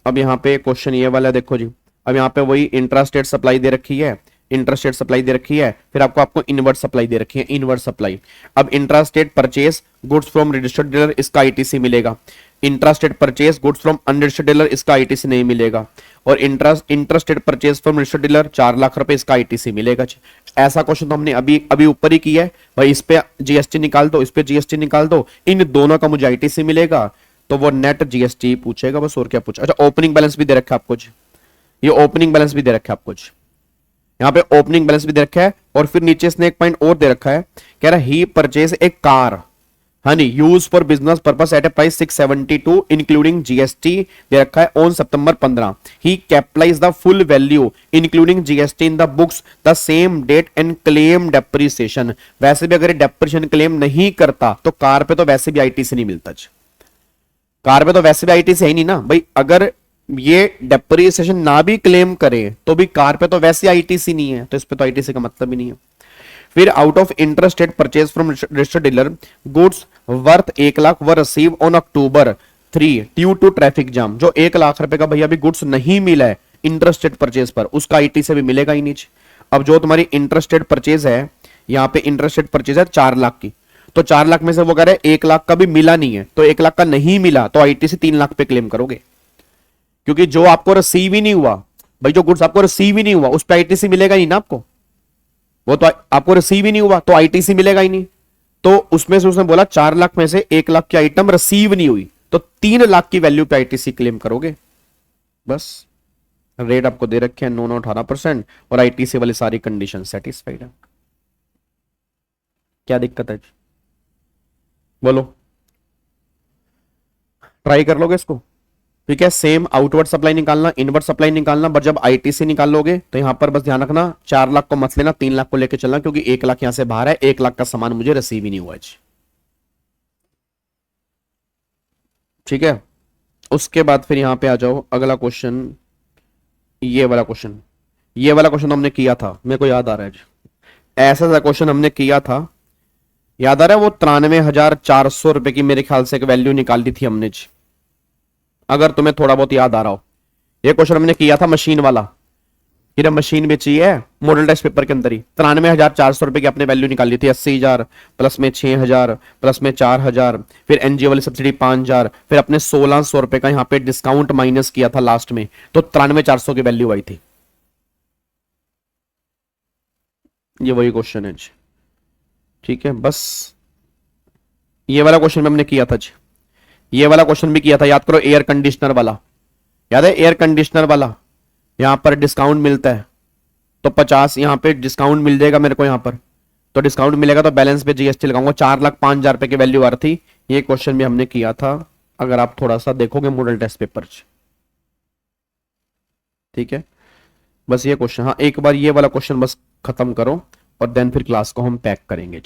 अब यहाँ पे क्वेश्चन ये वाला देखो जी, अब यहाँ पे वही इंट्रास्टेट सप्लाई दे रखी है, इंट्रास्टेट सप्लाई दे रखी है, फिर आपको इनवर्ट सप्लाई दे रखी है, इनवर्ट सप्लाई। अब intrastate purchase goods from registered dealer, इसका आईटीसी मिलेगा। Intrastate purchase goods from unregistered dealer, इसका आईटीसी नहीं मिलेगा। और intrastate purchase from registered dealer 4 lakh रुपए, इसका आईटीसी मिलेगा। ऐसा क्वेश्चन तो हमने अभी ऊपर ही किया है भाई, इस पे जीएसटी निकाल दो, इस पे जीएसटी निकाल दो, इन दोनों का मुझे आईटीसी मिलेगा, तो वो नेट जीएसटी पूछेगा बस, और क्या पूछा। अच्छा, ओपनिंग बैलेंस भी दे रखा है आपको जी, ये ओपनिंग बैलेंस भी दे रखा है आपको जी, यहाँ पे ओपनिंग बैलेंस भी दे रखा है। और फिर नीचे इसने एक पॉइंट और दे रखा है, कह रहा ही परचेज ए कार, हाँ नहीं, use for business purpose at a price 672 including GST दे रखा है on September 15। He capitalise the full value including GST in the books the same date and claim depreciation. वैसे भी अगर डेप्रिसिएशन क्लेम नहीं करता तो कार पे तो वैसे भी आईटीसी नहीं मिलता, कार पे तो वैसे भी आईटीसी है नहीं ना भाई। अगर ये डेप्रिसिएशन ना भी क्लेम करे तो भी कार पे तो वैसे आईटीसी नहीं है, तो इस पे तो आईटीसी का मतलब ही नहीं है। फिर out of interested purchase from registered dealer goods worth 1 lakh were receive on October 3 due to traffic jam. जो 1 लाख रुपए का भैया अभी गुड्स नहीं मिला है इंटरेस्टेड परचेज पर, उसका आईटीसी भी मिलेगा ही नहीं। अब जो तुम्हारी इंटरेस्टेड परचेज है, यहाँ पे इंटरेस्टेड परचेज है 4 लाख की, तो 4 लाख में से वो कह रहे 1 लाख का भी मिला नहीं है, तो 1 लाख का नहीं मिला तो आईटीसी 3 लाख पे क्लेम करोगे, क्योंकि जो आपको रिसीव ही नहीं हुआ भाई, जो गुड्स आपको रिसीव ही नहीं हुआ उस पर आईटीसी मिलेगा ही ना आपको, वो तो आपको रिसीव ही नहीं हुआ तो आईटीसी मिलेगा ही नहीं। तो उसमें से उसने बोला 4 लाख में से 1 लाख की आइटम रिसीव नहीं हुई, तो 3 लाख की वैल्यू पे आईटीसी क्लेम करोगे। बस रेट आपको दे रखे हैं 9-18% और आईटीसी वाली सारी कंडीशन सेटिस्फाइड है। क्या दिक्कत है, बोलो, ट्राई कर लोगे इसको, ठीक है। सेम आउटवर्ड सप्लाई निकालना, इनवर्ड सप्लाई निकालना, बट जब आईटीसी निकालोगे तो यहां पर बस ध्यान रखना 4 लाख को मत लेना, 3 लाख को लेकर चलना, क्योंकि 1 लाख यहां से बाहर है, 1 लाख का सामान मुझे रिसीव ही नहीं हुआ, ठीक है। उसके बाद फिर यहां पे आ जाओ, अगला क्वेश्चन, ये वाला क्वेश्चन, ये वाला क्वेश्चन हमने किया था, मेरे को याद आ रहा है, ऐसा क्वेश्चन हमने किया था, याद आ रहा है, वो 93,400 रुपए की मेरे ख्याल से एक वैल्यू निकाली थी हमने जी, अगर तुम्हें थोड़ा बहुत याद आ रहा हो। ये क्वेश्चन हमने किया था मशीन वाला, ये मशीन बेची है मॉडल टेस्ट पेपर के अंदर ही 93,400 रुपए की आपने वैल्यू निकाली थी। 80,000 प्लस में 6,000 प्लस में 4,000, फिर एनजीओ वाली सब्सिडी 5,000, फिर अपने 1,600 रुपए का यहाँ पे डिस्काउंट माइनस किया था लास्ट में, तो 93,400 की वैल्यू आई थी। ये वही क्वेश्चन है जी, ठीक है। बस ये वाला क्वेश्चन भी हमने किया था जी, ये वाला क्वेश्चन भी किया था, याद करो। एयर कंडीशनर वाला याद है, एयर कंडीशनर वाला यहां पर डिस्काउंट मिलता है तो 50 यहां पे डिस्काउंट मिल जाएगा मेरे को, यहां पर तो डिस्काउंट मिलेगा तो बैलेंस पे जीएसटी लगाऊंगा। 4,05,000 रुपए की वैल्यू आ रही थी। ये क्वेश्चन भी हमने किया था, अगर आप थोड़ा सा देखोगे मॉडल टेस्ट पेपर, ठीक है। बस ये क्वेश्चन, हाँ एक बार ये वाला क्वेश्चन बस खत्म करो और देन फिर क्लास को हम पैक करेंगे,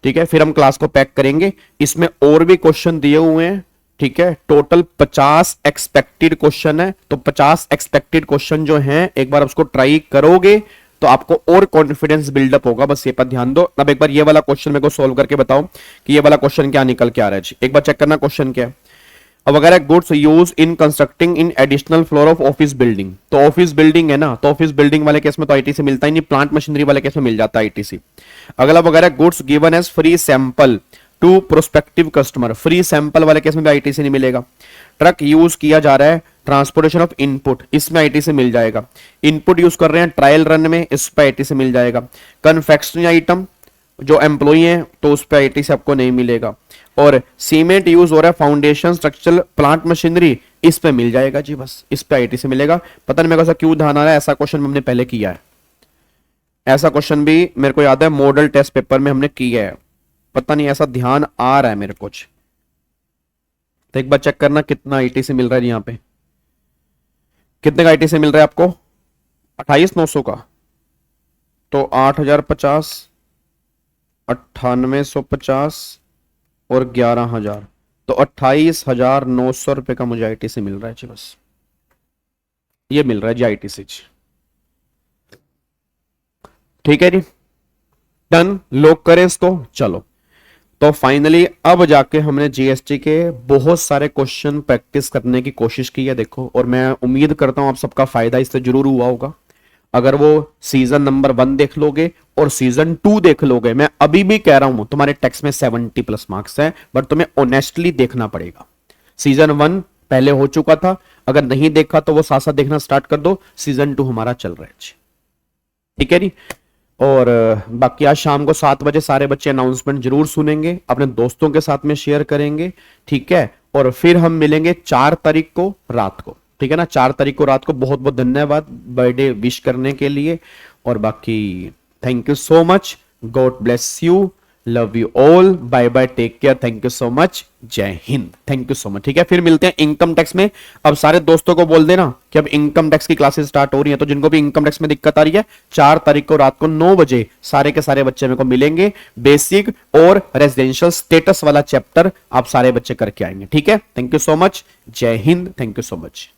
ठीक है। फिर हम क्लास को पैक करेंगे। इसमें और भी क्वेश्चन दिए हुए हैं, ठीक है। टोटल 50 एक्सपेक्टेड क्वेश्चन है, तो 50 एक्सपेक्टेड क्वेश्चन जो हैं एक बार उसको ट्राई करोगे तो आपको और कॉन्फिडेंस बिल्डअप होगा। बस ये पर ध्यान दो। अब एक बार ये वाला क्वेश्चन मेरे को सोल्व करके बताओ कि ये वाला क्वेश्चन क्या निकल के आ रहा है। एक बार चेक करना क्वेश्चन क्या है। अब अगर goods use in constructing in additional floor of office building, तो ऑफिस बिल्डिंग है ना, तो ऑफिस बिल्डिंग वाले केस में तो आईटीसी मिलता ही नहीं, प्लांट मशीनरी वाले केस में मिल जाता है आईटीसी। अगला वगैरह goods given as free sample to prospective customer, free sample वाले केस में भी आईटीसी नहीं मिलेगा। ट्रक यूज किया जा रहा है ट्रांसपोर्टेशन ऑफ इनपुट, इसमें आईटीसी मिल जाएगा। इनपुट यूज कर रहे हैं ट्रायल रन में, इस पर आईटीसी मिल जाएगा। कन्फेक्शनरी आइटम जो एम्प्लॉई है तो उस पर आईटीसी आपको नहीं मिलेगा। और सीमेंट यूज हो रहा है फाउंडेशन स्ट्रक्चरल प्लांट मशीनरी, इस पे मिल जाएगा जी, बस इस पे आईटीसी मिलेगा। पता नहीं मेरे को ऐसा क्यों ध्यान आ रहा है, ऐसा क्वेश्चन हमने पहले किया है, ऐसा क्वेश्चन भी मेरे को याद है मॉडल टेस्ट पेपर में हमने किया है, पता नहीं ऐसा ध्यान आ रहा है मेरे कुछ। तो एक बार चेक करना कितना आईटीसी मिल रहा है यहाँ पे, कितने का आईटीसी मिल रहा है आपको 28,900 का, तो 8,050, 9850 और 11,000, तो 28,900 रुपए का मुझे आईटीसी मिल रहा है जी। बस ये मिल रहा है जी आईटीसी जी, ठीक है जी। डन, लॉक करें इसको। चलो तो फाइनली अब जाके हमने जीएसटी के बहुत सारे क्वेश्चन प्रैक्टिस करने की कोशिश की है, देखो। और मैं उम्मीद करता हूं आप सबका फायदा इससे जरूर हुआ होगा। अगर वो सीजन नंबर 1 देख लोगे और सीजन 2 देख लोगे, मैं अभी भी कह रहा हूं तुम्हारे टेक्स्ट में 70+ मार्क्स है, बट तुम्हें ऑनेस्टली देखना पड़ेगा। सीजन 1 पहले हो चुका था, अगर नहीं देखा तो वो साथ साथ देखना स्टार्ट कर दो। सीजन 2 हमारा चल रहा है, ठीक है जी। और बाकी आज शाम को 7 बजे सारे बच्चे अनाउंसमेंट जरूर सुनेंगे, अपने दोस्तों के साथ में शेयर करेंगे, ठीक है। और फिर हम मिलेंगे 4 तारीख को रात को, ठीक है ना। 4 तारीख को रात को। बहुत बहुत धन्यवाद बर्थडे विश करने के लिए। और बाकी thank you so much, God bless you, love you all, bye bye, take care, thank you so much, जय हिंद, थैंक यू सो मच, ठीक है। फिर मिलते हैं इनकम टैक्स में। अब सारे दोस्तों को बोल देना कि अब इनकम टैक्स की क्लासेस स्टार्ट हो रही है, तो जिनको भी इनकम टैक्स में दिक्कत आ रही है 4 तारीख को रात को 9 बजे सारे के सारे बच्चे मेरे को मिलेंगे। बेसिक और रेजिडेंशियल स्टेटस वाला चैप्टर आप सारे बच्चे करके आएंगे, ठीक है। थैंक यू सो मच, जय हिंद, थैंक यू सो मच।